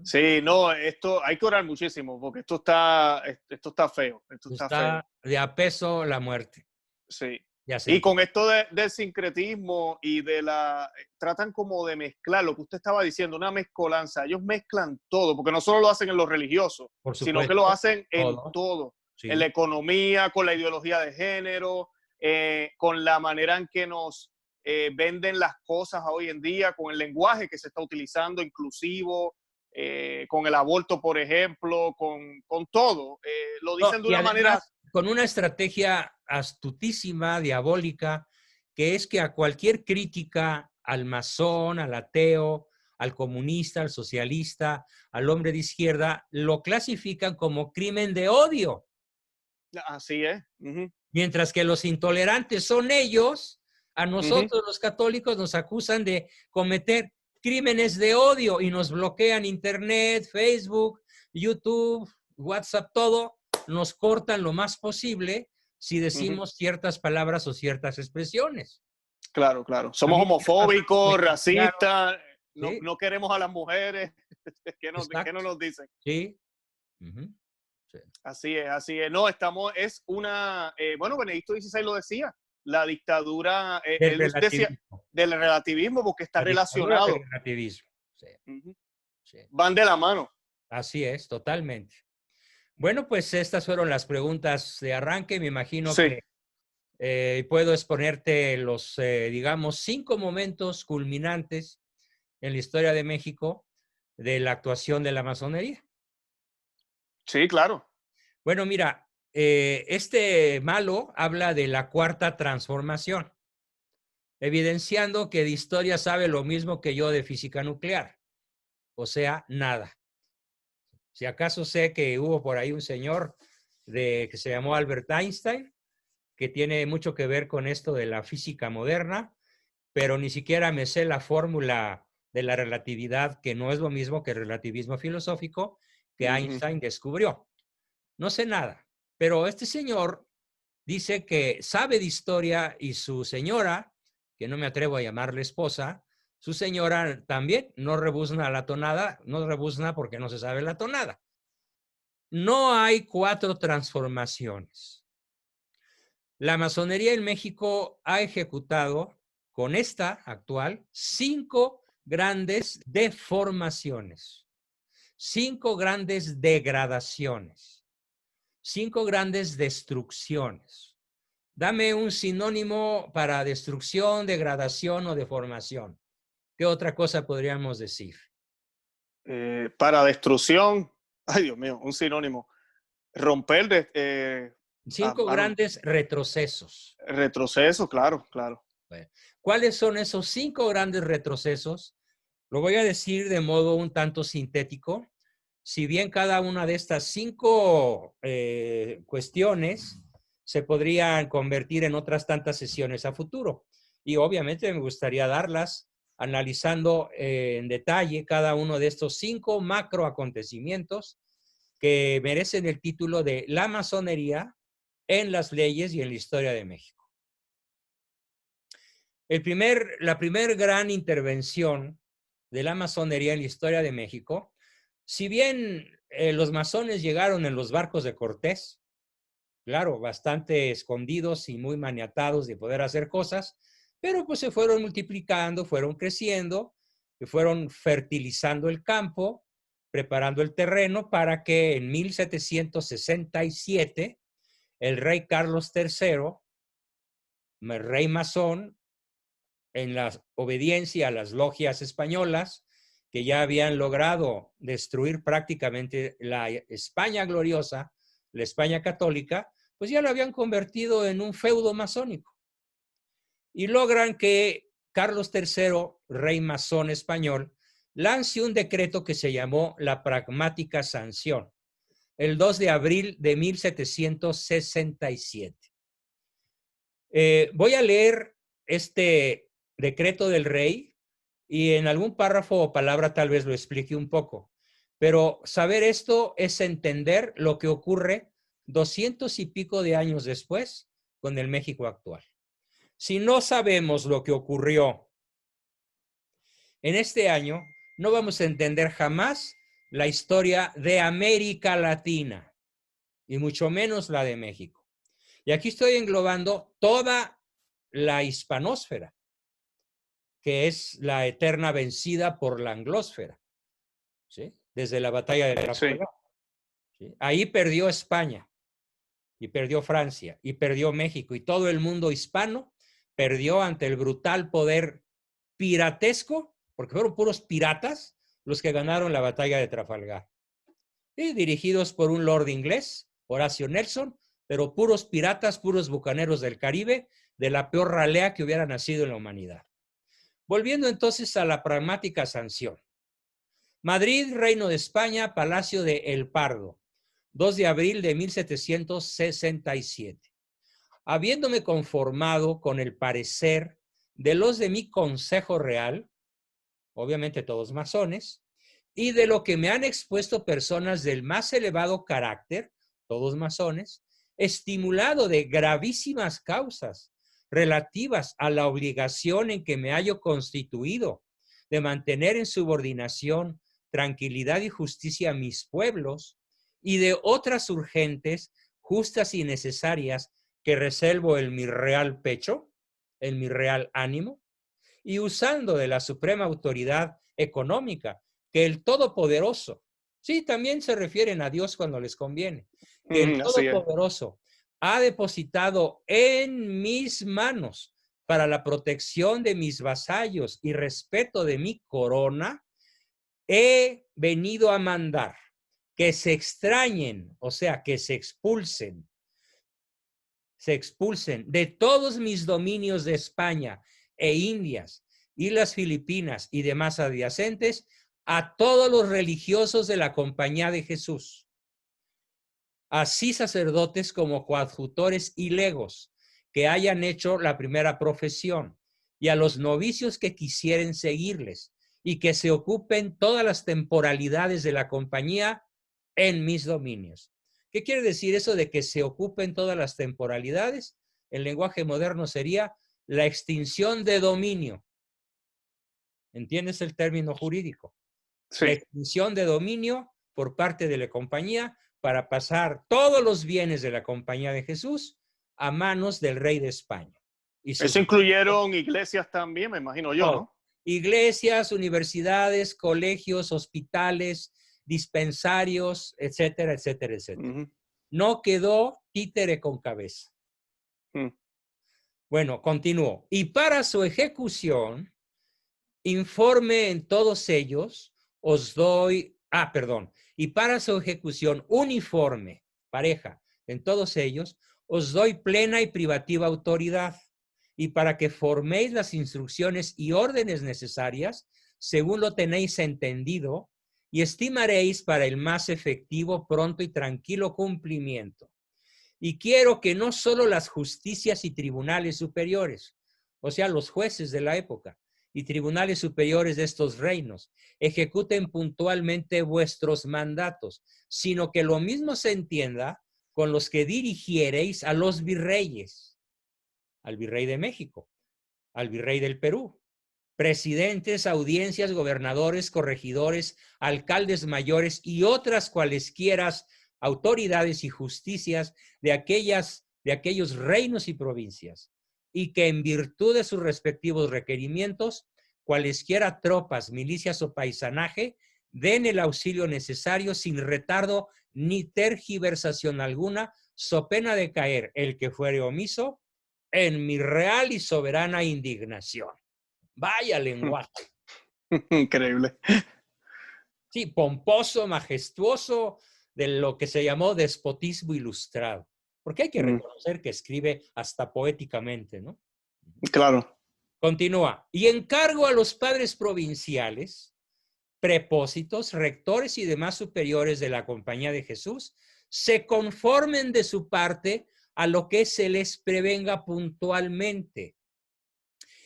Sí, no, esto hay que orar muchísimo porque esto está feo. Esto está feo. De a peso la muerte. Sí. Ya Y con esto del sincretismo y tratan como de mezclar lo que usted estaba diciendo, una mezcolanza. Ellos mezclan todo, porque no solo lo hacen en lo religioso, sino que lo hacen en todo. Sí. En la economía, con la ideología de género, con la manera en que nos venden las cosas hoy en día, con el lenguaje que se está utilizando, inclusivo, con el aborto, por ejemplo, con todo. Lo dicen de una manera... Con una estrategia astutísima, diabólica, que es que a cualquier crítica al masón, al ateo, al comunista, al socialista, al hombre de izquierda, lo clasifican como crimen de odio. Así es. Mientras que los intolerantes son ellos, a nosotros los católicos nos acusan de cometer crímenes de odio y nos bloquean Internet, Facebook, YouTube, WhatsApp, todo. Nos cortan lo más posible si decimos ciertas palabras o ciertas expresiones. Claro, claro. Somos homofóbicos, racistas, no queremos a las mujeres. ¿Qué no nos dicen? Sí. Sí. Así es, así es. No, es una, bueno, Benedicto XVI lo decía, la dictadura del relativismo, porque está relacionado. Del relativismo. Sí. Sí. Van de la mano. Así es, totalmente. Bueno, pues estas fueron las preguntas de arranque. Me imagino que puedo exponerte los, digamos, 5 momentos culminantes en la historia de México de la actuación de la masonería. Sí, claro. Bueno, mira, este malo habla de la cuarta transformación, evidenciando que de historia sabe lo mismo que yo de física nuclear, o sea, nada. Si acaso sé que hubo por ahí un señor que se llamó Albert Einstein, que tiene mucho que ver con esto de la física moderna, pero ni siquiera me sé la fórmula de la relatividad, que no es lo mismo que el relativismo filosófico que Einstein descubrió. No sé nada, pero este señor dice que sabe de historia y su señora, que no me atrevo a llamarle esposa, su señora también no rebuzna la tonada, no rebuzna porque no se sabe la tonada. No hay 4 transformaciones. La masonería en México ha ejecutado, con esta actual, 5 grandes deformaciones, 5 grandes degradaciones, 5 grandes destrucciones. Dame un sinónimo para destrucción, degradación o deformación. ¿Qué otra cosa podríamos decir? Para destrucción, ay Dios mío, un sinónimo. Romper 5 grandes retrocesos. Retroceso, claro, claro. Bueno, ¿cuáles son esos 5 grandes retrocesos? Lo voy a decir de modo un tanto sintético. Si bien cada una de estas 5 cuestiones se podrían convertir en otras tantas sesiones a futuro. Y obviamente me gustaría darlas analizando en detalle cada uno de estos 5 macro acontecimientos que merecen el título de la masonería en las leyes y en la historia de México. La primer gran intervención de la masonería en la historia de México, si bien los masones llegaron en los barcos de Cortés, claro, bastante escondidos y muy maniatados de poder hacer cosas, pero pues se fueron multiplicando, fueron creciendo, fueron fertilizando el campo, preparando el terreno para que en 1767 el rey Carlos III, rey masón, en la obediencia a las logias españolas, que ya habían logrado destruir prácticamente la España gloriosa, la España católica, pues ya lo habían convertido en un feudo masónico. Y logran que Carlos III, rey masón español, lance un decreto que se llamó la Pragmática Sanción, el 2 de abril de 1767. Voy a leer este decreto del rey y en algún párrafo o palabra tal vez lo explique un poco. Pero saber esto es entender lo que ocurre 200 y pico de años después con el México actual. Si no sabemos lo que ocurrió en este año, no vamos a entender jamás la historia de América Latina y mucho menos la de México. Y aquí estoy englobando toda la hispanósfera, que es la eterna vencida por la anglósfera, ¿sí? Desde la batalla de Trafalgar. ¿Sí? Ahí perdió España, y perdió Francia, y perdió México, y todo el mundo hispano perdió ante el brutal poder piratesco, porque fueron puros piratas los que ganaron la batalla de Trafalgar. Y dirigidos por un lord inglés, Horacio Nelson, pero puros piratas, puros bucaneros del Caribe, de la peor ralea que hubiera nacido en la humanidad. Volviendo entonces a la pragmática sanción. Madrid, Reino de España, Palacio de El Pardo, 2 de abril de 1767. Habiéndome conformado con el parecer de los de mi Consejo Real, obviamente todos masones, y de lo que me han expuesto personas del más elevado carácter, todos masones, estimulado de gravísimas causas relativas a la obligación en que me hallo constituido de mantener en subordinación, tranquilidad y justicia a mis pueblos, y de otras urgentes, justas y necesarias que reservo en mi real pecho, en mi real ánimo, y usando de la suprema autoridad económica que el Todopoderoso, sí, también se refieren a Dios cuando les conviene, que el Todopoderoso ha depositado en mis manos para la protección de mis vasallos y respeto de mi corona, he venido a mandar que se extrañen, o sea, que se expulsen de todos mis dominios de España e Indias y las Filipinas y demás adyacentes a todos los religiosos de la Compañía de Jesús, así sacerdotes como coadjutores y legos que hayan hecho la primera profesión, y a los novicios que quisieren seguirles y que se ocupen todas las temporalidades de la compañía en mis dominios. ¿Qué quiere decir eso de que se ocupen todas las temporalidades? El lenguaje moderno sería la extinción de dominio. ¿Entiendes el término jurídico? Sí. La extinción de dominio por parte de la compañía para pasar todos los bienes de la Compañía de Jesús a manos del rey de España. Y eso incluyeron iglesias también, me imagino yo, ¿no? Iglesias, universidades, colegios, hospitales, dispensarios, etcétera, etcétera, etcétera. No quedó títere con cabeza. Bueno, continúo. Y para su ejecución, informe en todos ellos, os doy, y para su ejecución uniforme, pareja, en todos ellos, os doy plena y privativa autoridad, y para que forméis las instrucciones y órdenes necesarias, según lo tenéis entendido, y estimaréis para el más efectivo, pronto y tranquilo cumplimiento. Y quiero que no solo las justicias y tribunales superiores, o sea, los jueces de la época, y tribunales superiores de estos reinos, ejecuten puntualmente vuestros mandatos, sino que lo mismo se entienda con los que dirigiereis a los virreyes, al virrey de México, al virrey del Perú, presidentes, audiencias, gobernadores, corregidores, alcaldes mayores y otras cualesquieras autoridades y justicias de aquellos reinos y provincias, y que en virtud de sus respectivos requerimientos, cualesquiera tropas, milicias o paisanaje, den el auxilio necesario sin retardo ni tergiversación alguna, so pena de caer el que fuere omiso en mi real y soberana indignación. Vaya lenguaje. Increíble. Sí, pomposo, majestuoso, de lo que se llamó despotismo ilustrado. Porque hay que reconocer que escribe hasta poéticamente, ¿no? Claro. Continúa. Y encargo a los padres provinciales, prepósitos, rectores y demás superiores de la Compañía de Jesús, se conformen de su parte a lo que se les prevenga puntualmente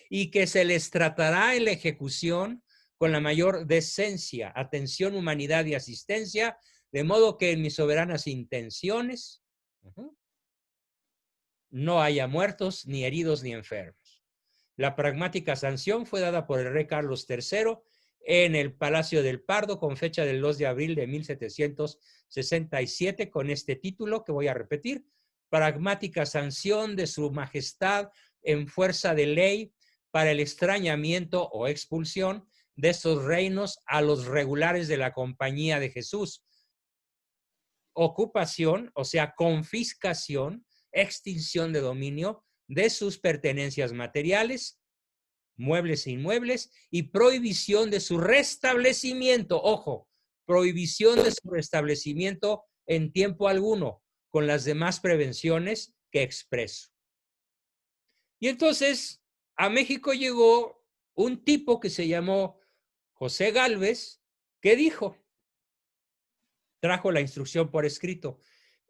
y que se les tratará en la ejecución con la mayor decencia, atención, humanidad y asistencia, de modo que en mis soberanas intenciones no haya muertos, ni heridos, ni enfermos. La pragmática sanción fue dada por el rey Carlos III en el Palacio del Pardo con fecha del 2 de abril de 1767 con este título que voy a repetir: pragmática sanción de su majestad en fuerza de ley para el extrañamiento o expulsión de estos reinos a los regulares de la Compañía de Jesús. Ocupación, o sea, confiscación, extinción de dominio de sus pertenencias materiales, muebles e inmuebles, y prohibición de su restablecimiento. Ojo, prohibición de su restablecimiento en tiempo alguno, con las demás prevenciones que expreso. Y entonces a México llegó un tipo que se llamó José Gálvez, que dijo, trajo la instrucción por escrito: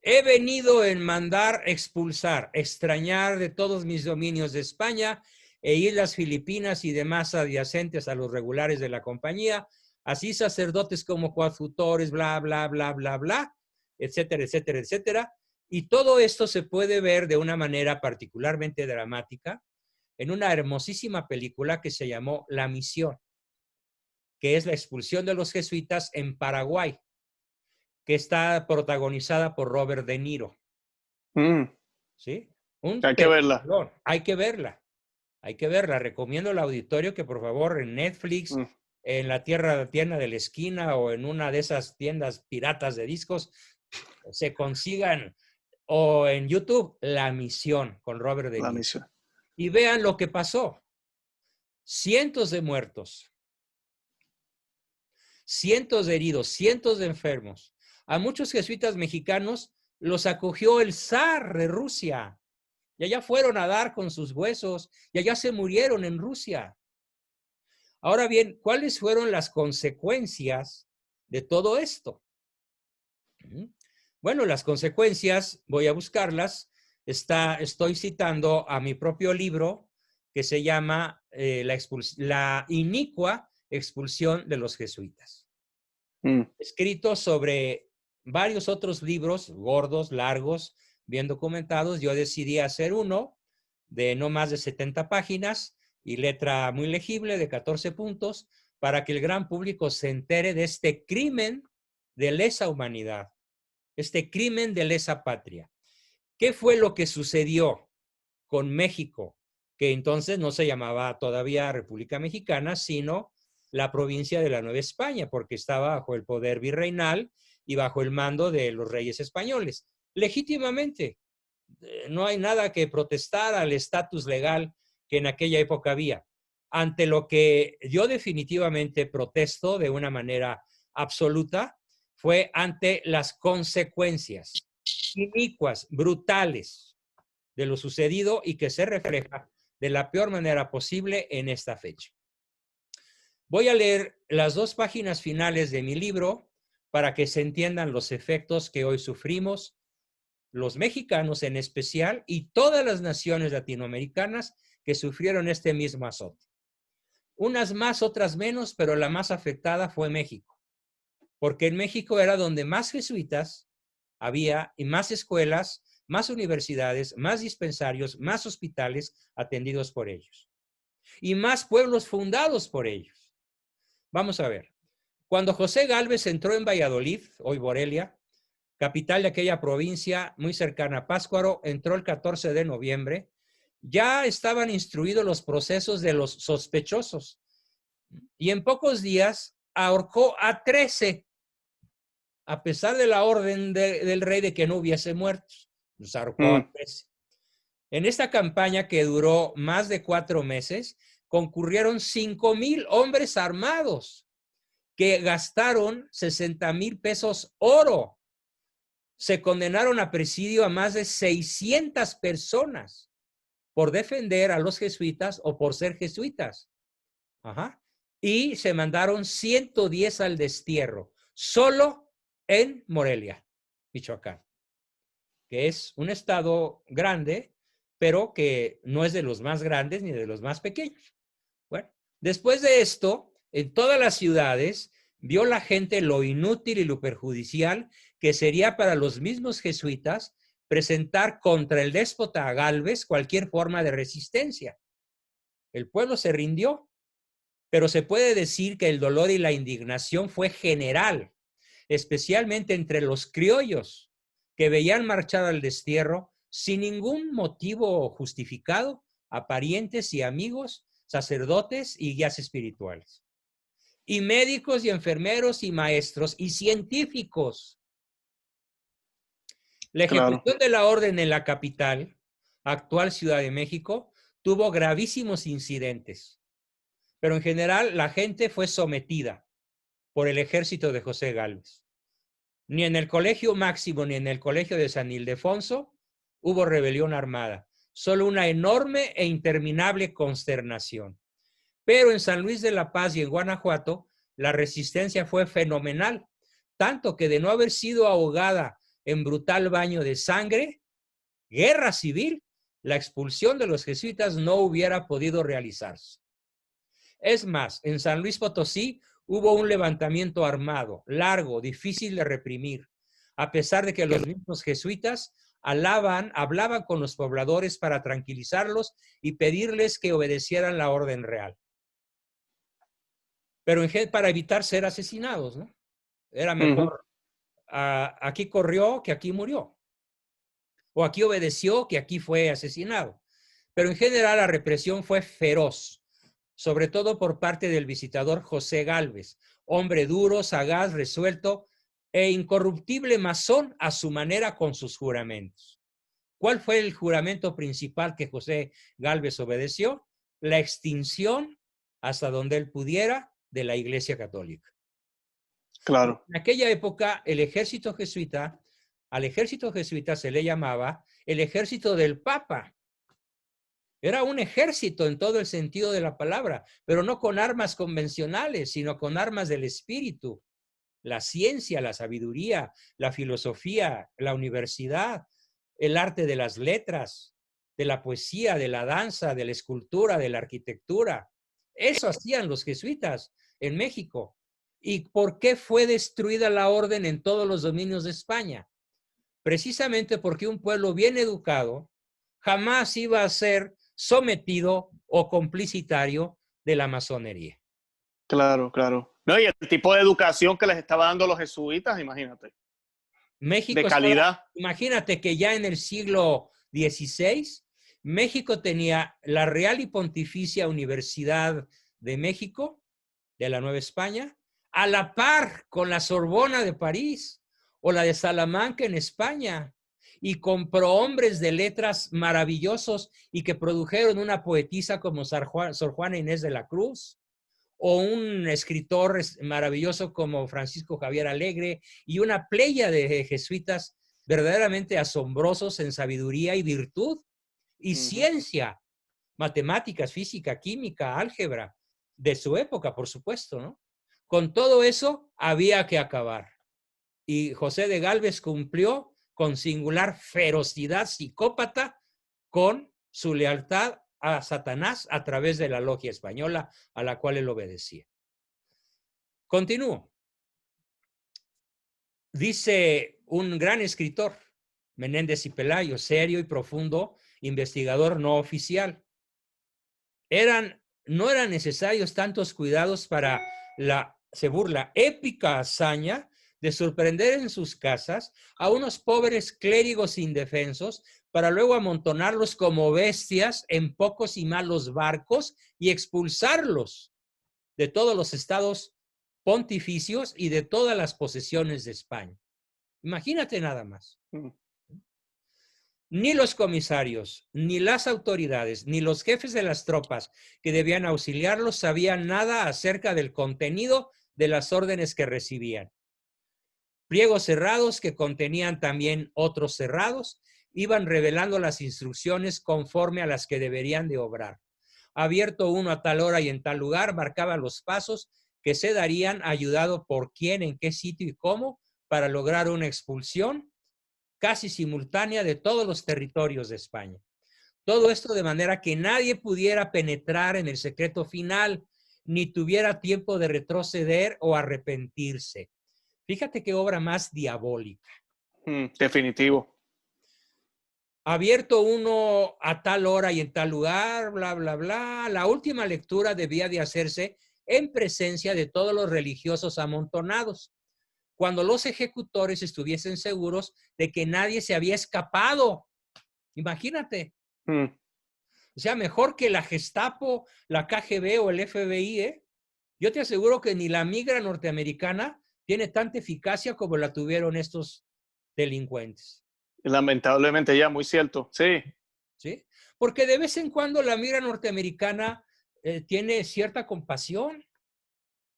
he venido en mandar expulsar, extrañar de todos mis dominios de España e islas Filipinas y demás adyacentes a los regulares de la compañía, así sacerdotes como coadjutores, bla, bla, bla, bla, bla, etcétera, etcétera, etcétera. Y todo esto se puede ver de una manera particularmente dramática en una hermosísima película que se llamó La Misión, que es la expulsión de los jesuitas en Paraguay, que está protagonizada por Robert De Niro. ¿Sí? Hay que verla. Hay que verla. Hay que verla. Recomiendo al auditorio que por favor en Netflix, en la tienda de la esquina o en una de esas tiendas piratas de discos, se consigan, o en YouTube, La Misión con Robert De Niro. La Misión. Y vean lo que pasó. Cientos de muertos, cientos de heridos, cientos de enfermos. A muchos jesuitas mexicanos los acogió el zar de Rusia. Y allá fueron a dar con sus huesos y allá se murieron en Rusia. Ahora bien, ¿cuáles fueron las consecuencias de todo esto? Bueno, las consecuencias, voy a buscarlas. Estoy citando a mi propio libro que se llama La inicua expulsión de los jesuitas. Escrito sobre varios otros libros gordos, largos, bien documentados. Yo decidí hacer uno de no más de 70 páginas y letra muy legible de 14 puntos para que el gran público se entere de este crimen de lesa humanidad, este crimen de lesa patria. ¿Qué fue lo que sucedió con México? Que entonces no se llamaba todavía República Mexicana, sino la provincia de la Nueva España, porque estaba bajo el poder virreinal y bajo el mando de los reyes españoles. Legítimamente, no hay nada que protestar al estatus legal que en aquella época había. Ante lo que yo definitivamente protesto de una manera absoluta fue ante las consecuencias inicuas, brutales de lo sucedido y que se refleja de la peor manera posible en esta fecha. Voy a leer las 2 páginas finales de mi libro para que se entiendan los efectos que hoy sufrimos, los mexicanos en especial, y todas las naciones latinoamericanas que sufrieron este mismo azote. Unas más, otras menos, pero la más afectada fue México, porque en México era donde más jesuitas había y más escuelas, más universidades, más dispensarios, más hospitales atendidos por ellos y más pueblos fundados por ellos. Vamos a ver. Cuando José Gálvez entró en Valladolid, hoy Morelia, capital de aquella provincia muy cercana a Pátzcuaro, entró el 14 de noviembre, ya estaban instruidos los procesos de los sospechosos y en pocos días ahorcó a 13, a pesar de la orden del rey de que no hubiese muertos. Los ahorcó a 13. En esta campaña que duró más de 4 meses, concurrieron 5,000 hombres armados que gastaron 60,000 pesos oro. Se condenaron a presidio a más de 600 personas por defender a los jesuitas o por ser jesuitas. Ajá. Y se mandaron 110 al destierro, solo en Morelia, Michoacán, que es un estado grande, pero que no es de los más grandes ni de los más pequeños. Bueno, después de esto, en todas las ciudades, vio la gente lo inútil y lo perjudicial que sería para los mismos jesuitas presentar contra el déspota Gálvez cualquier forma de resistencia. El pueblo se rindió, pero se puede decir que el dolor y la indignación fue general, especialmente entre los criollos que veían marchar al destierro sin ningún motivo justificado a parientes y amigos, sacerdotes y guías espirituales, y médicos y enfermeros y maestros y científicos. La ejecución de la orden en la capital, actual Ciudad de México, tuvo gravísimos incidentes, pero en general la gente fue sometida por el ejército de José Gálvez. Ni en el Colegio Máximo ni en el Colegio de San Ildefonso hubo rebelión armada, solo una enorme e interminable consternación. Pero en San Luis de la Paz y en Guanajuato, la resistencia fue fenomenal, tanto que de no haber sido ahogada en brutal baño de sangre, guerra civil, la expulsión de los jesuitas no hubiera podido realizarse. Es más, en San Luis Potosí hubo un levantamiento armado, largo, difícil de reprimir, a pesar de que los mismos jesuitas hablaban con los pobladores para tranquilizarlos y pedirles que obedecieran la orden real. Pero para evitar ser asesinados, ¿no? Era mejor, aquí corrió que aquí murió, o aquí obedeció que aquí fue asesinado. Pero en general la represión fue feroz, sobre todo por parte del visitador José Gálvez, hombre duro, sagaz, resuelto e incorruptible masón a su manera con sus juramentos. ¿Cuál fue el juramento principal que José Gálvez obedeció? La extinción, hasta donde él pudiera, de la Iglesia Católica. Claro. En aquella época, al ejército jesuita se le llamaba el ejército del Papa. Era un ejército en todo el sentido de la palabra, pero no con armas convencionales, sino con armas del espíritu. La ciencia, la sabiduría, la filosofía, la universidad, el arte de las letras, de la poesía, de la danza, de la escultura, de la arquitectura. Eso hacían los jesuitas en México. ¿Y por qué fue destruida la orden en todos los dominios de España? Precisamente porque un pueblo bien educado jamás iba a ser sometido o complicitario de la masonería. Claro, claro. No, y el tipo de educación que les estaba dando los jesuitas, imagínate. México de calidad. Imagínate que ya en el siglo XVI, México tenía la Real y Pontificia Universidad de México, de la Nueva España, a la par con la Sorbona de París o la de Salamanca en España, y con prohombres de letras maravillosos y que produjeron una poetisa como Sor Juana Inés de la Cruz, o un escritor maravilloso como Francisco Javier Alegre, y una playa de jesuitas verdaderamente asombrosos en sabiduría y virtud y ciencia, matemáticas, física, química, álgebra, de su época, por supuesto, ¿no? Con todo eso había que acabar. Y José de Gálvez cumplió con singular ferocidad psicópata con su lealtad a Satanás a través de la logia española a la cual él obedecía. Continúo. Dice un gran escritor, Menéndez y Pelayo, serio y profundo investigador no oficial. No eran necesarios tantos cuidados para la épica hazaña de sorprender en sus casas a unos pobres clérigos indefensos para luego amontonarlos como bestias en pocos y malos barcos y expulsarlos de todos los estados pontificios y de todas las posesiones de España. Imagínate nada más. Ni los comisarios, ni las autoridades, ni los jefes de las tropas que debían auxiliarlos sabían nada acerca del contenido de las órdenes que recibían. Pliegos cerrados que contenían también otros cerrados iban revelando las instrucciones conforme a las que deberían de obrar. Abierto uno a tal hora y en tal lugar, marcaba los pasos que se darían, ayudado por quién, en qué sitio y cómo, para lograr una expulsión casi simultánea de todos los territorios de España. Todo esto de manera que nadie pudiera penetrar en el secreto final, ni tuviera tiempo de retroceder o arrepentirse. Fíjate qué obra más diabólica. Definitivo. Abierto uno a tal hora y en tal lugar, bla, bla, bla. La última lectura debía de hacerse en presencia de todos los religiosos amontonados, cuando los ejecutores estuviesen seguros de que nadie se había escapado. Imagínate. O sea, mejor que la Gestapo, la KGB o el FBI, ¿eh? Yo te aseguro que ni la migra norteamericana tiene tanta eficacia como la tuvieron estos delincuentes. Lamentablemente ya, muy cierto, sí. ¿Sí? Porque de vez en cuando la migra norteamericana tiene cierta compasión.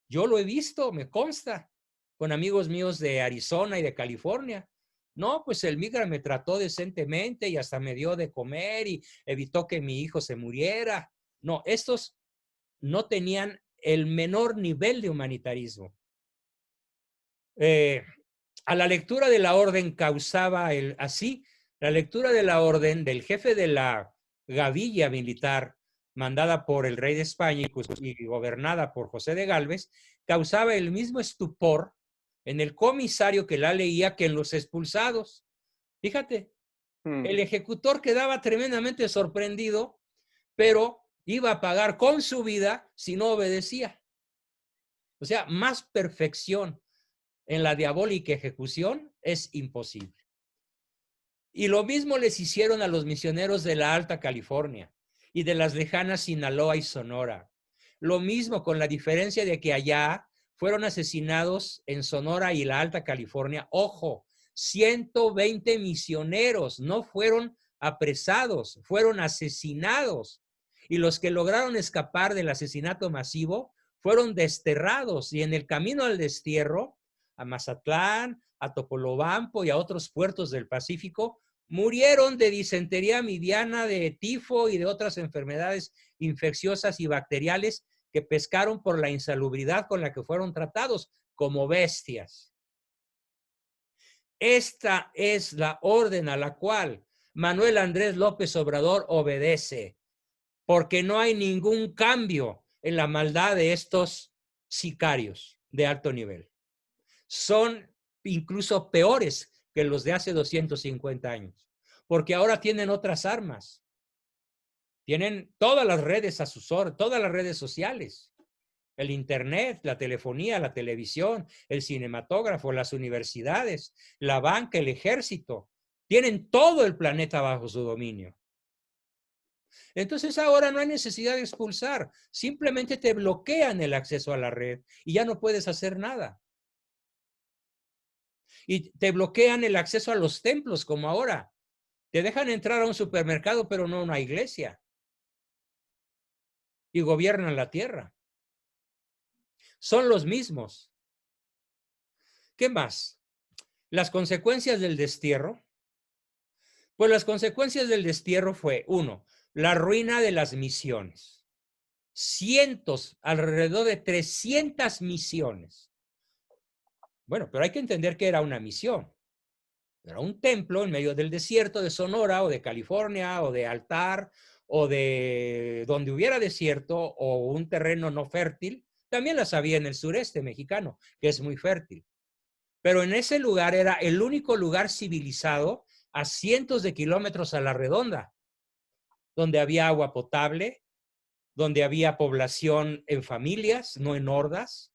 Yo lo he visto, me consta, con amigos míos de Arizona y de California. No, pues el migra me trató decentemente y hasta me dio de comer y evitó que mi hijo se muriera. No, estos no tenían el menor nivel de humanitarismo. A la lectura de la orden causaba así, la lectura de la orden del jefe de la gavilla militar mandada por el rey de España y gobernada por José de Gálvez, causaba el mismo estupor en el comisario que la leía que en los expulsados. Fíjate, el ejecutor quedaba tremendamente sorprendido, pero iba a pagar con su vida si no obedecía. O sea, más perfección en la diabólica ejecución es imposible. Y lo mismo les hicieron a los misioneros de la Alta California y de las lejanas Sinaloa y Sonora. Lo mismo, con la diferencia de que allá fueron asesinados en Sonora y la Alta California. Ojo, 120 misioneros no fueron apresados, fueron asesinados. Y los que lograron escapar del asesinato masivo fueron desterrados, y en el camino al destierro, a Mazatlán, a Topolobampo y a otros puertos del Pacífico, murieron de disentería amibiana, de tifo y de otras enfermedades infecciosas y bacteriales que pescaron por la insalubridad con la que fueron tratados como bestias. Esta es la orden a la cual Manuel Andrés López Obrador obedece, porque no hay ningún cambio en la maldad de estos sicarios de alto nivel. Son incluso peores que los de hace 250 años, porque ahora tienen otras armas. Tienen todas las redes a sus órdenes, todas las redes sociales, el internet, la telefonía, la televisión, el cinematógrafo, las universidades, la banca, el ejército. Tienen todo el planeta bajo su dominio. Entonces ahora no hay necesidad de expulsar, simplemente te bloquean el acceso a la red y ya no puedes hacer nada. Y te bloquean el acceso a los templos, como ahora. Te dejan entrar a un supermercado, pero no a una iglesia. Y gobiernan la tierra. Son los mismos. ¿Qué más? Las consecuencias del destierro. Pues las consecuencias del destierro fue, 1, la ruina de las misiones. Cientos, alrededor de 300 misiones. Bueno, pero hay que entender que era una misión. Era un templo en medio del desierto de Sonora o de California o de Altar o de donde hubiera desierto o un terreno no fértil. También las había en el sureste mexicano, que es muy fértil. Pero en ese lugar era el único lugar civilizado a cientos de kilómetros a la redonda, donde había agua potable, donde había población en familias, no en hordas,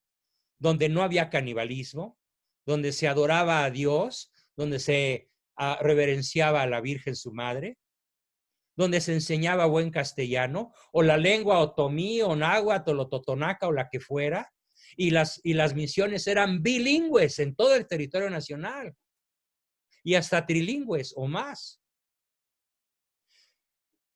donde no había canibalismo, donde se adoraba a Dios, donde se reverenciaba a la Virgen su madre, donde se enseñaba buen castellano, o la lengua otomí, o náhuatl, o totonaca, o la que fuera, y las misiones eran bilingües en todo el territorio nacional, y hasta trilingües o más.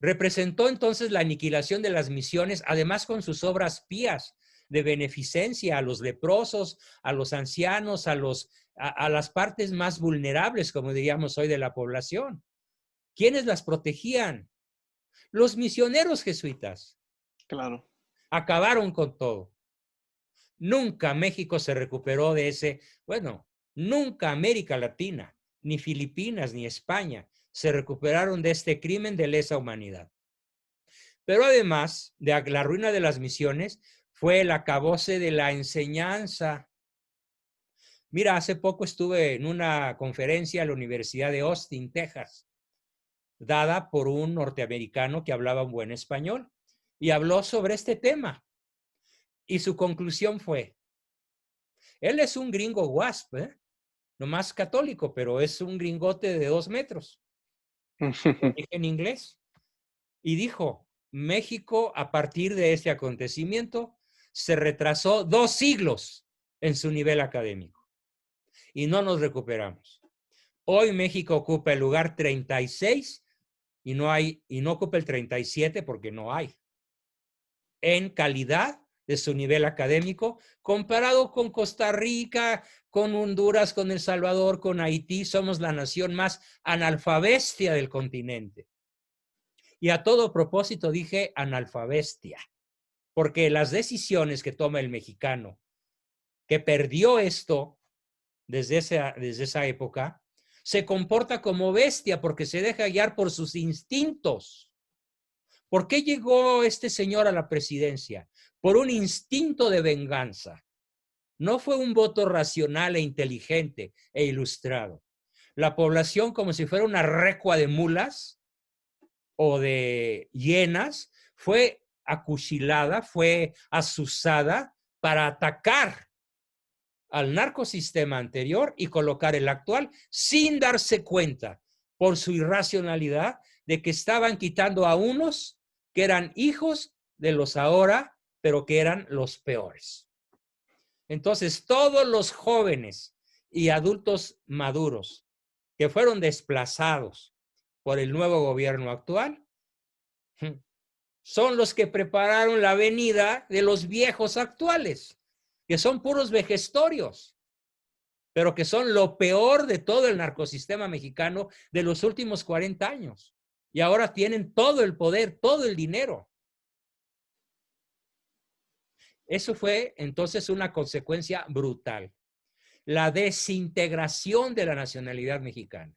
Representó entonces la aniquilación de las misiones, además con sus obras pías de beneficencia a los leprosos, a los ancianos, a las partes más vulnerables, como diríamos hoy, de la población. ¿Quiénes las protegían? Los misioneros jesuitas. Claro. Acabaron con todo. Nunca México se recuperó de ese, bueno, nunca América Latina, ni Filipinas, ni España se recuperaron de este crimen de lesa humanidad. Pero además de la ruina de las misiones, fue el acabose de la enseñanza. Mira, hace poco estuve en una conferencia en la Universidad de Austin, Texas, dada por un norteamericano que hablaba un buen español y habló sobre este tema. Y su conclusión fue, él es un gringo WASP, no más católico, pero es un gringote de 2 metros. Dije en inglés. Y dijo, México a partir de este acontecimiento se retrasó 2 siglos en su nivel académico y no nos recuperamos. Hoy México ocupa el lugar 36 y no ocupa el 37 porque no hay. En calidad de su nivel académico, comparado con Costa Rica, con Honduras, con El Salvador, con Haití, somos la nación más analfabestia del continente. Y a todo propósito dije analfabestia, porque las decisiones que toma el mexicano, que perdió esto desde esa época, se comporta como bestia porque se deja guiar por sus instintos. ¿Por qué llegó este señor a la presidencia? Por un instinto de venganza. No fue un voto racional e inteligente e ilustrado. La población, como si fuera una recua de mulas o de hienas, fue acuchilada, fue azuzada para atacar al narcosistema anterior y colocar el actual sin darse cuenta por su irracionalidad de que estaban quitando a unos que eran hijos de los ahora, pero que eran los peores. Entonces, todos los jóvenes y adultos maduros que fueron desplazados por el nuevo gobierno actual son los que prepararon la venida de los viejos actuales, que son puros vejestorios, pero que son lo peor de todo el narcosistema mexicano de los últimos 40 años. Y ahora tienen todo el poder, todo el dinero. Eso fue entonces una consecuencia brutal. La desintegración de la nacionalidad mexicana.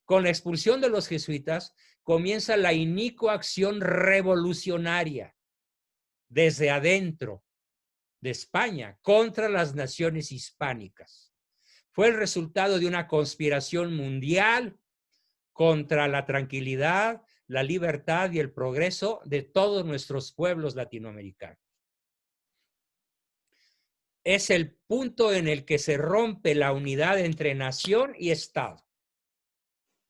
Con la expulsión de los jesuitas comienza la inicua acción revolucionaria desde adentro de España contra las naciones hispánicas. Fue el resultado de una conspiración mundial contra la tranquilidad, la libertad y el progreso de todos nuestros pueblos latinoamericanos. Es el punto en el que se rompe la unidad entre nación y Estado.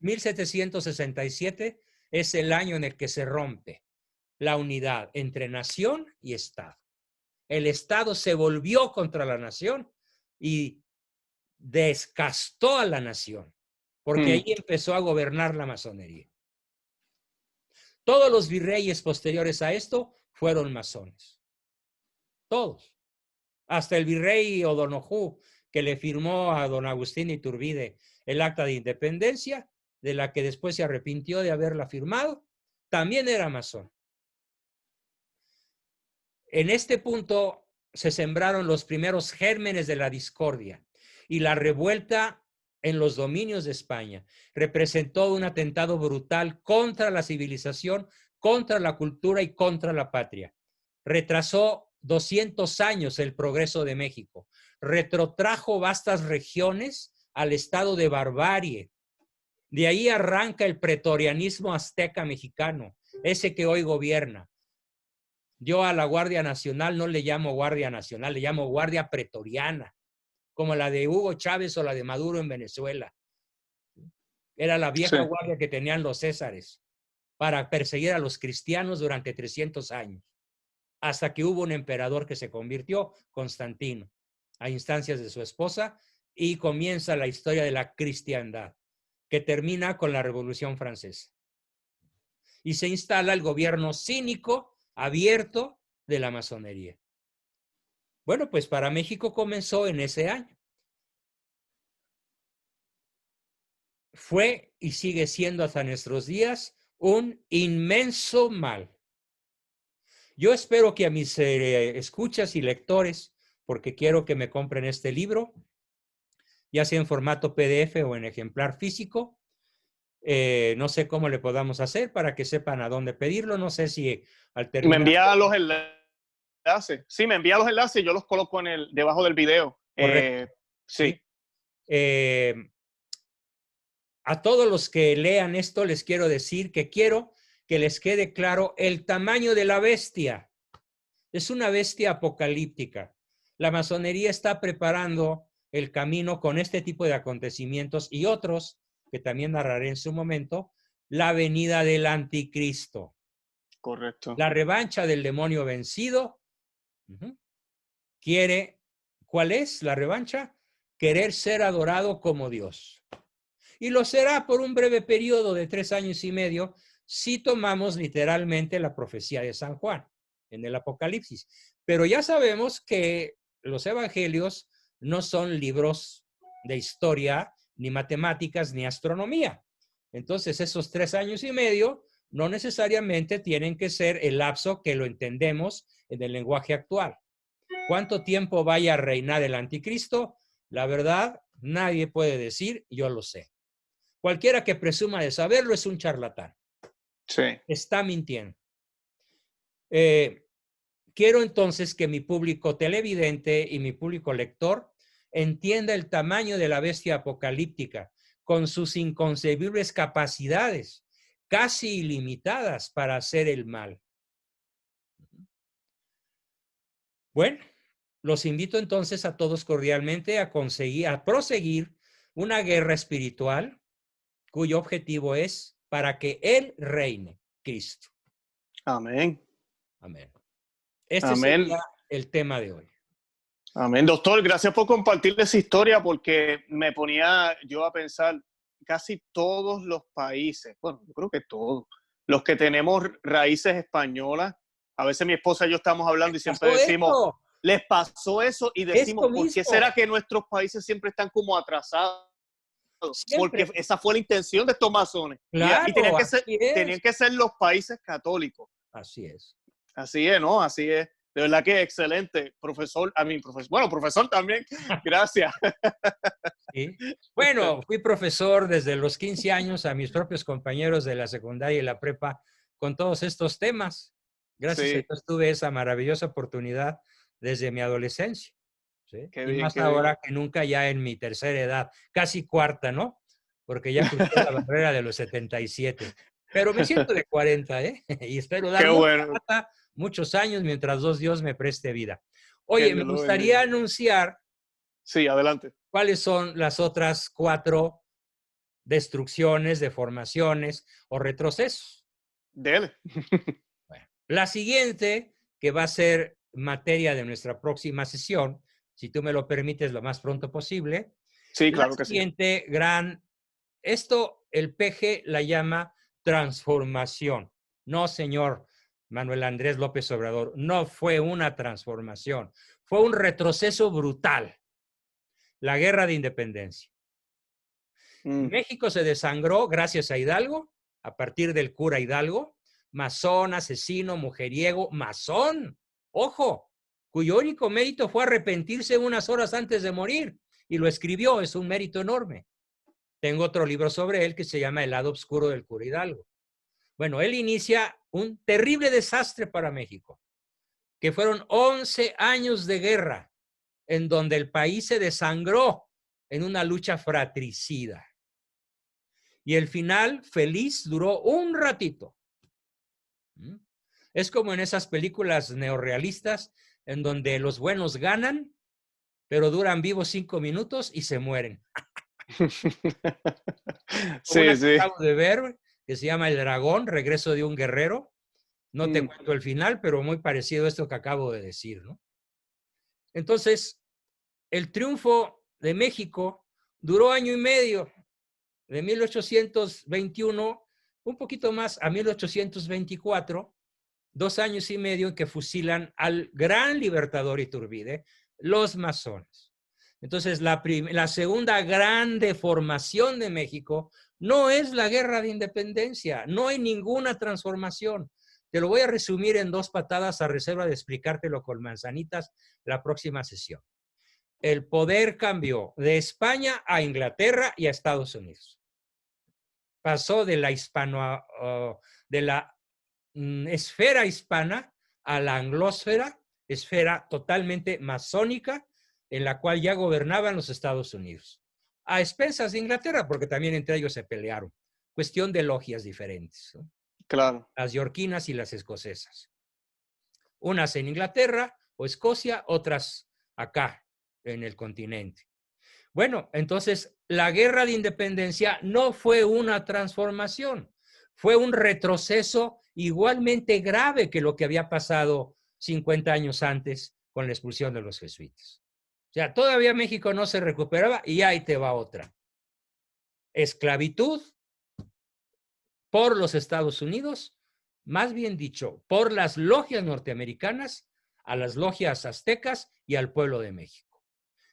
1767 es el año en el que se rompe la unidad entre nación y Estado. El Estado se volvió contra la nación y descastó a la nación, porque ahí empezó a gobernar la masonería. Todos los virreyes posteriores a esto fueron masones. Todos. Hasta el virrey O'Donoghue, que le firmó a don Agustín Iturbide el acta de independencia, de la que después se arrepintió de haberla firmado, también era masón. En este punto se sembraron los primeros gérmenes de la discordia y la revuelta en los dominios de España representó un atentado brutal contra la civilización, contra la cultura y contra la patria. Retrasó 200 años el progreso de México, retrotrajo vastas regiones al estado de barbarie. De ahí arranca el pretorianismo azteca mexicano, ese que hoy gobierna. Yo a la Guardia Nacional no le llamo Guardia Nacional, le llamo Guardia Pretoriana, como la de Hugo Chávez o la de Maduro en Venezuela. Era la vieja guardia que tenían los césares para perseguir a los cristianos durante 300 años, hasta que hubo un emperador que se convirtió, Constantino, a instancias de su esposa, y comienza la historia de la cristiandad, que termina con la Revolución Francesa. y se instala el gobierno cínico, abierto de la masonería. Bueno, pues para México comenzó en ese año. Fue y sigue siendo hasta nuestros días un inmenso mal. Yo espero que a mis escuchas y lectores, porque quiero que me compren este libro, ya sea en formato PDF o en ejemplar físico. No sé cómo le podamos hacer para que sepan a dónde pedirlo. No sé si al terminar... Me envía los enlaces. Sí, me envía los enlaces y yo los coloco debajo del video. Correcto. Sí. A todos los que lean esto les quiero decir que quiero que les quede claro el tamaño de la bestia. Es una bestia apocalíptica. La masonería está preparando el camino con este tipo de acontecimientos y otros que también narraré en su momento, la venida del anticristo. Correcto. La revancha del demonio vencido. ¿Cuál es la revancha? Querer ser adorado como Dios. Y lo será por un breve periodo de 3 años y medio si tomamos literalmente la profecía de San Juan en el Apocalipsis. Pero ya sabemos que los evangelios no son libros de historia, ni matemáticas, ni astronomía. Entonces, esos 3 años y medio no necesariamente tienen que ser el lapso que lo entendemos en el lenguaje actual. ¿Cuánto tiempo vaya a reinar el anticristo? La verdad, nadie puede decir, yo lo sé. Cualquiera que presuma de saberlo es un charlatán. Sí. Está mintiendo. Quiero entonces que mi público televidente y mi público lector entienda el tamaño de la bestia apocalíptica con sus inconcebibles capacidades, casi ilimitadas para hacer el mal. Bueno, los invito entonces a todos cordialmente a proseguir una guerra espiritual cuyo objetivo es para que Él reine, Cristo. Amén. Amén. Este Amén. sería el tema de hoy. Amén. Doctor, gracias por compartir esa historia porque me ponía yo a pensar casi todos los países, bueno, yo creo que todos, los que tenemos raíces españolas, a veces mi esposa y yo estamos hablando y siempre decimos, les pasó eso y decimos, ¿por qué será que nuestros países siempre están como atrasados? Siempre. Porque esa fue la intención de estos masones. Claro, y tenían que ser los países católicos. Así es. Así es, ¿no? Así es. De verdad que excelente, profesor. Profesor también. Gracias. ¿Sí? Bueno, fui profesor desde los 15 años a mis propios compañeros de la secundaria y la prepa con todos estos temas. Gracias a Dios tuve esa maravillosa oportunidad desde mi adolescencia. ¿Sí? Y bien, más ahora que nunca, ya en mi tercera edad, casi cuarta, ¿no? Porque ya crucé la barrera de los 77. Pero me siento de 40, ¿eh? Y espero dar muchos años mientras Dios me preste vida. Oye, me gustaría anunciar. Sí, adelante. ¿Cuáles son las otras 4 destrucciones, deformaciones o retrocesos? Dele. Bueno, la siguiente, que va a ser materia de nuestra próxima sesión, si tú me lo permites lo más pronto posible. Sí, claro que sí. La siguiente esto el PG la llama transformación. No, señor Manuel Andrés López Obrador, no fue una transformación, fue un retroceso brutal. La guerra de independencia. México se desangró gracias a Hidalgo, a partir del cura Hidalgo, masón, asesino, mujeriego, masón, ojo, cuyo único mérito fue arrepentirse unas horas antes de morir, y lo escribió, es un mérito enorme. Tengo otro libro sobre él que se llama El lado oscuro del cura Hidalgo. Bueno, él inicia un terrible desastre para México, que fueron 11 años de guerra, en donde el país se desangró en una lucha fratricida. Y el final feliz duró un ratito. Es como en esas películas neorrealistas en donde los buenos ganan, pero duran vivos 5 minutos y se mueren. Sí, una que acabo de ver que se llama El Dragón, Regreso de un Guerrero. No te cuento el final, pero muy parecido a esto que acabo de decir, ¿no? Entonces, el triunfo de México duró 1 año y medio, de 1821 un poquito más, a 1824, 2 años y medio en que fusilan al gran libertador Iturbide, los masones. Entonces, la segunda gran deformación de México no es la guerra de independencia, no hay ninguna transformación. Te lo voy a resumir en 2 patadas a reserva de explicártelo con manzanitas la próxima sesión. El poder cambió de España a Inglaterra y a Estados Unidos. Pasó de la esfera hispana a la anglósfera, esfera totalmente masónica, en la cual ya gobernaban los Estados Unidos. A expensas de Inglaterra, porque también entre ellos se pelearon. Cuestión de logias diferentes, ¿no? Claro. Las yorquinas y las escocesas. Unas en Inglaterra o Escocia, otras acá en el continente. Bueno, entonces la guerra de independencia no fue una transformación, fue un retroceso igualmente grave que lo que había pasado 50 años antes con la expulsión de los jesuitas. O sea, todavía México no se recuperaba y ahí te va otra. Esclavitud por los Estados Unidos, más bien dicho, por las logias norteamericanas, a las logias aztecas y al pueblo de México.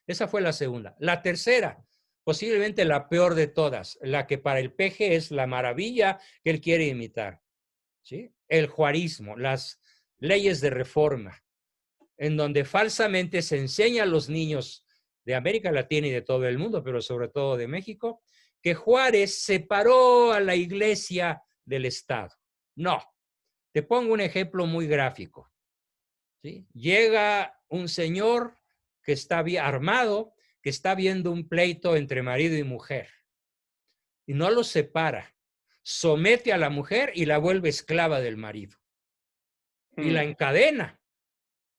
Esa fue la segunda. La tercera, posiblemente la peor de todas, la que para el PG es la maravilla que él quiere imitar, ¿sí? El juarismo, las leyes de reforma, en donde falsamente se enseña a los niños de América Latina y de todo el mundo, pero sobre todo de México, que Juárez separó a la iglesia del Estado. No. Te pongo un ejemplo muy gráfico, ¿sí? Llega un señor que está armado, que está viendo un pleito entre marido y mujer, y no los separa. Somete a la mujer y la vuelve esclava del marido. Y la encadena,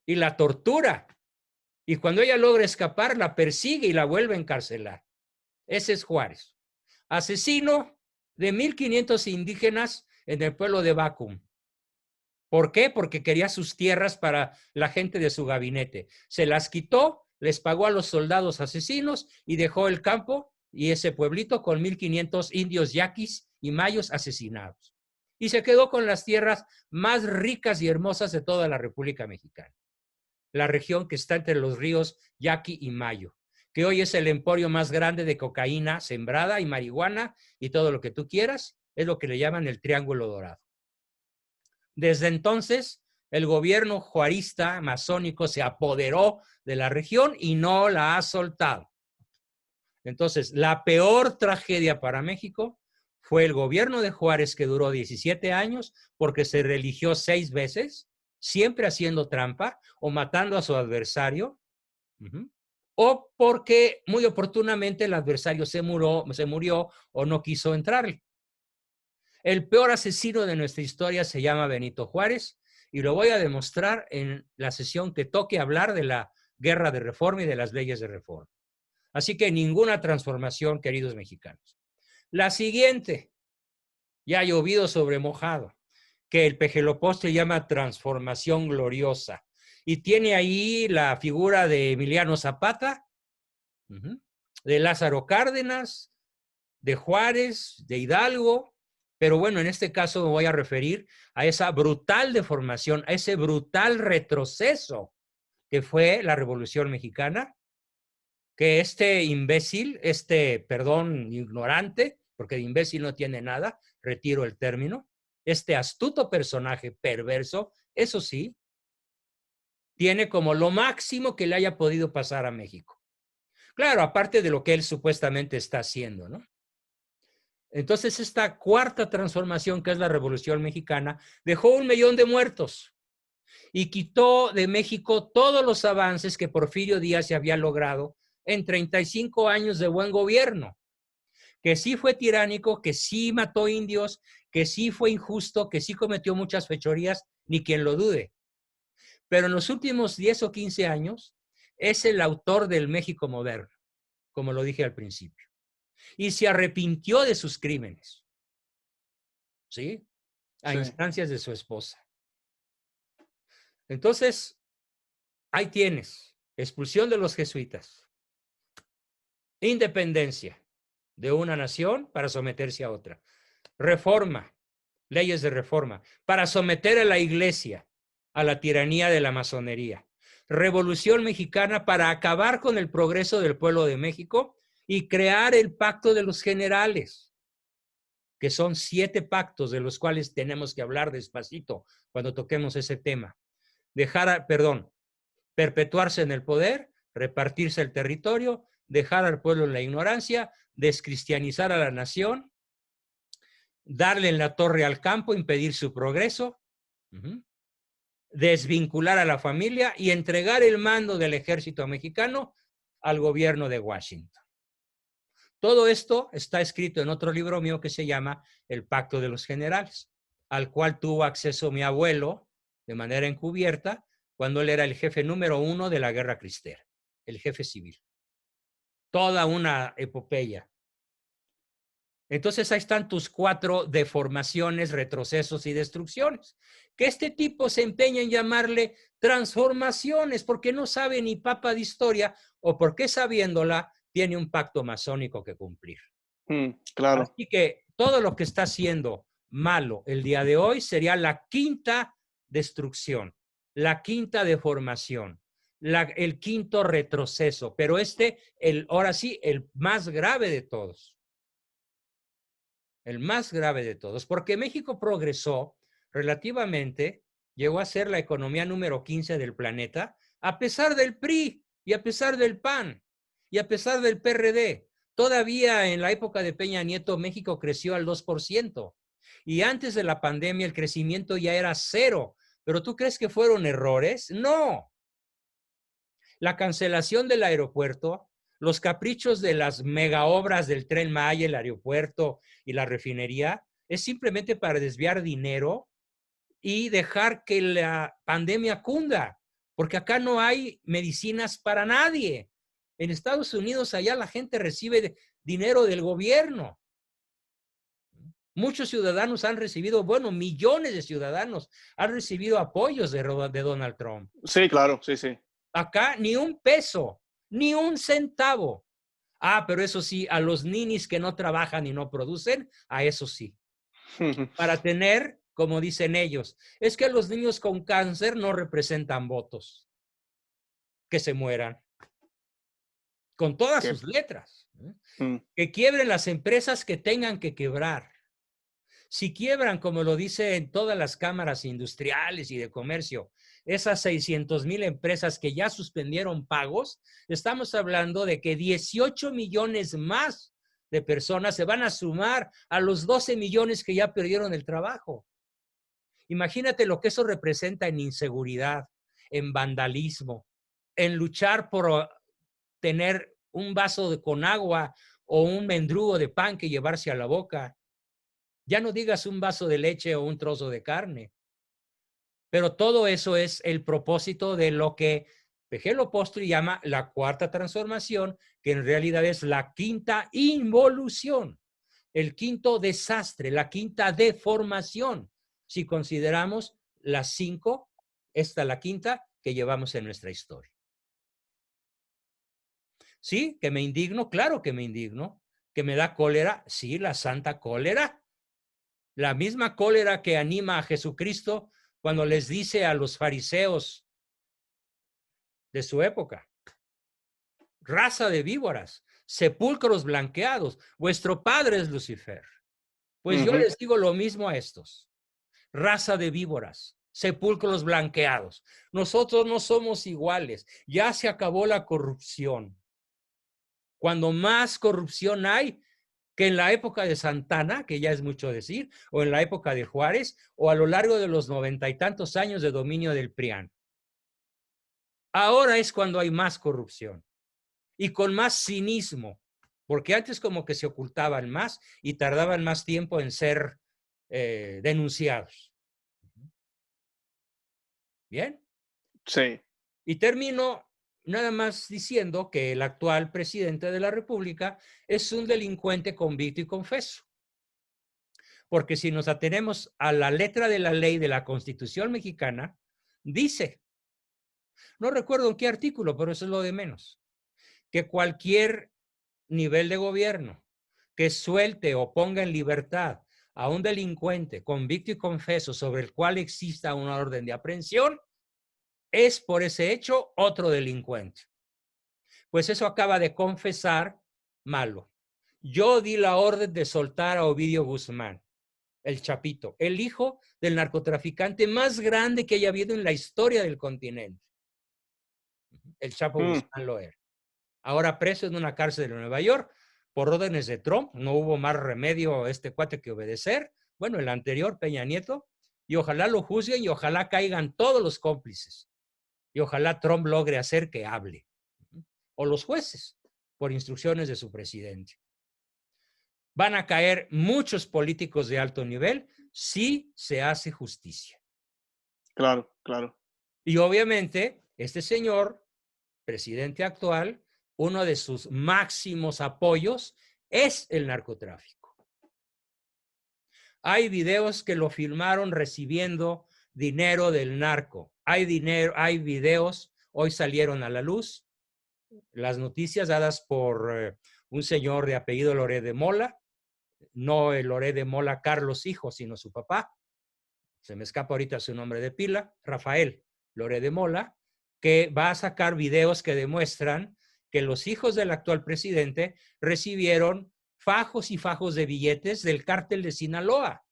y la tortura. Y cuando ella logra escapar, la persigue y la vuelve a encarcelar. Ese es Juárez. Asesino de 1,500 indígenas en el pueblo de Bacum. ¿Por qué? Porque quería sus tierras para la gente de su gabinete. Se las quitó, les pagó a los soldados asesinos y dejó el campo y ese pueblito con 1,500 indios yaquis y mayos asesinados. Y se quedó con las tierras más ricas y hermosas de toda la República Mexicana. La región que está entre los ríos Yaqui y Mayo, que hoy es el emporio más grande de cocaína sembrada y marihuana y todo lo que tú quieras, es lo que le llaman el Triángulo Dorado. Desde entonces, el gobierno juarista masónico se apoderó de la región y no la ha soltado. Entonces, la peor tragedia para México fue el gobierno de Juárez, que duró 17 años porque se reeligió 6 veces, siempre haciendo trampa o matando a su adversario, o porque muy oportunamente el adversario se murió o no quiso entrarle. El peor asesino de nuestra historia se llama Benito Juárez y lo voy a demostrar en la sesión que toque hablar de la guerra de reforma y de las leyes de reforma. Así que ninguna transformación, queridos mexicanos. La siguiente, ya ha llovido sobre mojado, que el Pejelopostre llama transformación gloriosa. Y tiene ahí la figura de Emiliano Zapata, de Lázaro Cárdenas, de Juárez, de Hidalgo, pero bueno, en este caso me voy a referir a esa brutal deformación, a ese brutal retroceso que fue la Revolución Mexicana, que este imbécil, ignorante, porque de imbécil no tiene nada, retiro el término, este astuto personaje perverso, eso sí, tiene como lo máximo que le haya podido pasar a México. Claro, aparte de lo que él supuestamente está haciendo, ¿no? Entonces, esta cuarta transformación, que es la Revolución Mexicana, dejó 1 millón de muertos y quitó de México todos los avances que Porfirio Díaz se había logrado en 35 años de buen gobierno, que sí fue tiránico, que sí mató indios, que sí fue injusto, que sí cometió muchas fechorías, ni quien lo dude. Pero en los últimos 10 o 15 años es el autor del México moderno, como lo dije al principio. Y se arrepintió de sus crímenes, ¿sí? A instancias de su esposa. Entonces, ahí tienes, expulsión de los jesuitas, independencia de una nación para someterse a otra, reforma, leyes de reforma, para someter a la iglesia a la tiranía de la masonería. Revolución Mexicana para acabar con el progreso del pueblo de México y crear el Pacto de los Generales, que son 7 pactos de los cuales tenemos que hablar despacito cuando toquemos ese tema. Perpetuarse en el poder, repartirse el territorio, dejar al pueblo en la ignorancia, descristianizar a la nación, darle en la torre al campo, impedir su progreso, desvincular a la familia y entregar el mando del ejército mexicano al gobierno de Washington. Todo esto está escrito en otro libro mío que se llama El Pacto de los Generales, al cual tuvo acceso mi abuelo de manera encubierta cuando él era el jefe número 1 de la Guerra Cristera, el jefe civil. Toda una epopeya. Entonces ahí están tus 4 deformaciones, retrocesos y destrucciones, que este tipo se empeña en llamarle transformaciones porque no sabe ni papa de historia o porque sabiéndola tiene un pacto masónico que cumplir. Claro. Así que todo lo que está haciendo malo el día de hoy sería la 5ª destrucción, la 5ª deformación, el 5º retroceso, pero ahora sí, el más grave de todos. El más grave de todos, porque México progresó relativamente, llegó a ser la economía número 15 del planeta, a pesar del PRI y a pesar del PAN y a pesar del PRD. Todavía en la época de Peña Nieto, México creció al 2%. Y antes de la pandemia el crecimiento ya era 0. ¿Pero tú crees que fueron errores? No. La cancelación del aeropuerto, los caprichos de las mega obras del Tren Maya, el aeropuerto y la refinería, es simplemente para desviar dinero y dejar que la pandemia cunda, porque acá no hay medicinas para nadie. En Estados Unidos, allá la gente recibe dinero del gobierno. Muchos ciudadanos han recibido, millones de ciudadanos han recibido apoyos de Donald Trump. Sí, claro, sí, sí. Acá ni un peso, ni un centavo. Pero eso sí, a los ninis que no trabajan y no producen, a eso sí. Para tener, como dicen ellos, es que los niños con cáncer no representan votos. Que se mueran. Con todas sus letras. Que quiebren las empresas que tengan que quebrar. Si quiebran, como lo dicen todas las cámaras industriales y de comercio, esas 600,000 empresas que ya suspendieron pagos, estamos hablando de que 18 millones más de personas se van a sumar a los 12 millones que ya perdieron el trabajo. Imagínate lo que eso representa en inseguridad, en vandalismo, en luchar por tener un vaso con agua o un mendrugo de pan que llevarse a la boca. Ya no digas un vaso de leche o un trozo de carne. Pero todo eso es el propósito de lo que Pegelo Postri llama la 4ª transformación, que en realidad es la 5ª involución, el 5º desastre, la 5ª deformación. Si consideramos las 5, esta la 5ª que llevamos en nuestra historia. Sí, que me indigno, claro que me indigno. Que me da cólera, sí, la santa cólera. La misma cólera que anima a Jesucristo cuando les dice a los fariseos de su época: raza de víboras, sepulcros blanqueados, vuestro padre es Lucifer. Pues yo les digo lo mismo a estos: raza de víboras, sepulcros blanqueados. Nosotros no somos iguales. Ya se acabó la corrupción. Cuando más corrupción hay que en la época de Santana, que ya es mucho decir, o en la época de Juárez, o a lo largo de los 90 y tantos años de dominio del PRIAN. Ahora es cuando hay más corrupción y con más cinismo, porque antes como que se ocultaban más y tardaban más tiempo en ser denunciados. ¿Bien? Sí. Y termino nada más diciendo que el actual presidente de la República es un delincuente convicto y confeso. Porque si nos atenemos a la letra de la ley de la Constitución mexicana, dice, no recuerdo en qué artículo, pero eso es lo de menos, que cualquier nivel de gobierno que suelte o ponga en libertad a un delincuente convicto y confeso sobre el cual exista una orden de aprehensión, es por ese hecho otro delincuente. Pues eso acaba de confesar Malo. Yo di la orden de soltar a Ovidio Guzmán, el Chapito, el hijo del narcotraficante más grande que haya habido en la historia del continente. El Chapo Guzmán lo era. Ahora preso en una cárcel de Nueva York por órdenes de Trump. No hubo más remedio a este cuate que obedecer. Bueno, el anterior, Peña Nieto. Y ojalá lo juzguen y ojalá caigan todos los cómplices. Y ojalá Trump logre hacer que hable. O los jueces, por instrucciones de su presidente. Van a caer muchos políticos de alto nivel si se hace justicia. Claro, claro. Y obviamente, este señor, presidente actual, uno de sus máximos apoyos es el narcotráfico. Hay videos que lo filmaron recibiendo dinero del narco. Hay videos, hoy salieron a la luz, las noticias dadas por un señor de apellido Loré de Mola, no el Loré de Mola Carlos hijo, sino su papá. Se me escapa ahorita su nombre de pila, Rafael Loré de Mola, que va a sacar videos que demuestran que los hijos del actual presidente recibieron fajos y fajos de billetes del cártel de Sinaloa.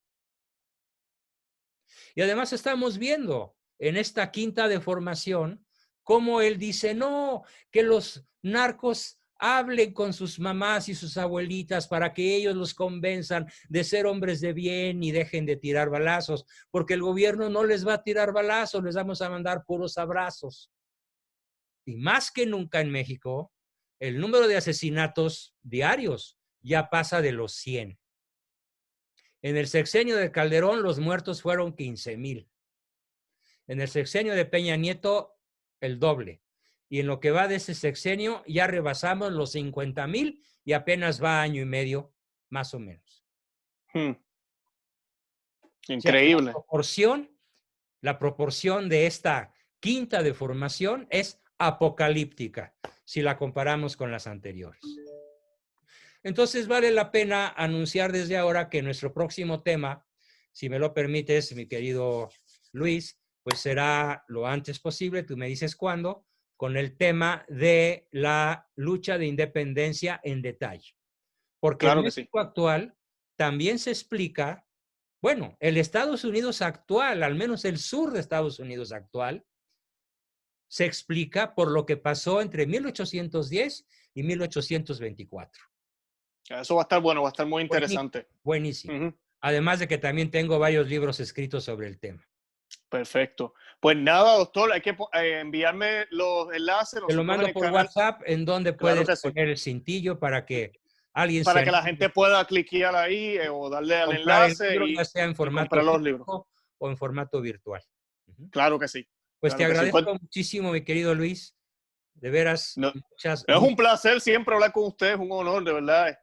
Y además estamos viendo en esta quinta deformación cómo él dice, no, que los narcos hablen con sus mamás y sus abuelitas para que ellos los convenzan de ser hombres de bien y dejen de tirar balazos, porque el gobierno no les va a tirar balazos, les vamos a mandar puros abrazos. Y más que nunca en México, el número de asesinatos diarios ya pasa de los 100. En el sexenio de Calderón, los muertos fueron 15,000. En el sexenio de Peña Nieto, el doble. Y en lo que va de ese sexenio, ya rebasamos los 50,000 y apenas va año y medio, más o menos. Increíble. O sea, la proporción de esta quinta deformación es apocalíptica, si la comparamos con las anteriores. Entonces vale la pena anunciar desde ahora que nuestro próximo tema, si me lo permites, mi querido Luis, pues será lo antes posible, tú me dices cuándo, con el tema de la lucha de independencia en detalle. Porque claro en México actual también se explica, bueno, el Estados Unidos actual, al menos el sur de Estados Unidos actual, se explica por lo que pasó entre 1810 y 1824. Eso va a estar bueno, va a estar muy interesante. Buenísimo. Además de que también tengo varios libros escritos sobre el tema. Perfecto. Pues nada, doctor, hay que enviarme los enlaces. Te lo mando por WhatsApp, en donde puedes poner el cintillo para que alguien para que la gente pueda cliquear ahí o darle al enlace libro, ya sea en formato los libros o en formato virtual. Claro que sí. Pues te agradezco muchísimo, mi querido Luis. De veras, es un placer siempre hablar con usted, es un honor, de verdad.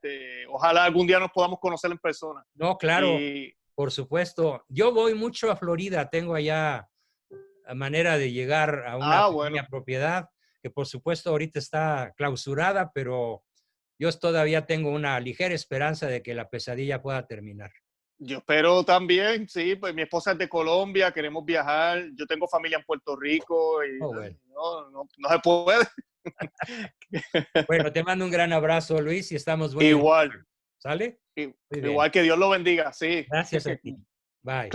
Ojalá algún día nos podamos conocer en persona. No, claro, por supuesto. Yo voy mucho a Florida, tengo allá manera de llegar a una pequeña propiedad que por supuesto ahorita está clausurada, pero yo todavía tengo una ligera esperanza de que la pesadilla pueda terminar. Yo espero también, sí, pues mi esposa es de Colombia, queremos viajar, yo tengo familia en Puerto Rico y bueno. no se puede. Bueno, te mando un gran abrazo, Luis, y estamos muy igual. ¿Sale? Igual, que Dios lo bendiga, sí. Gracias a ti. Bye.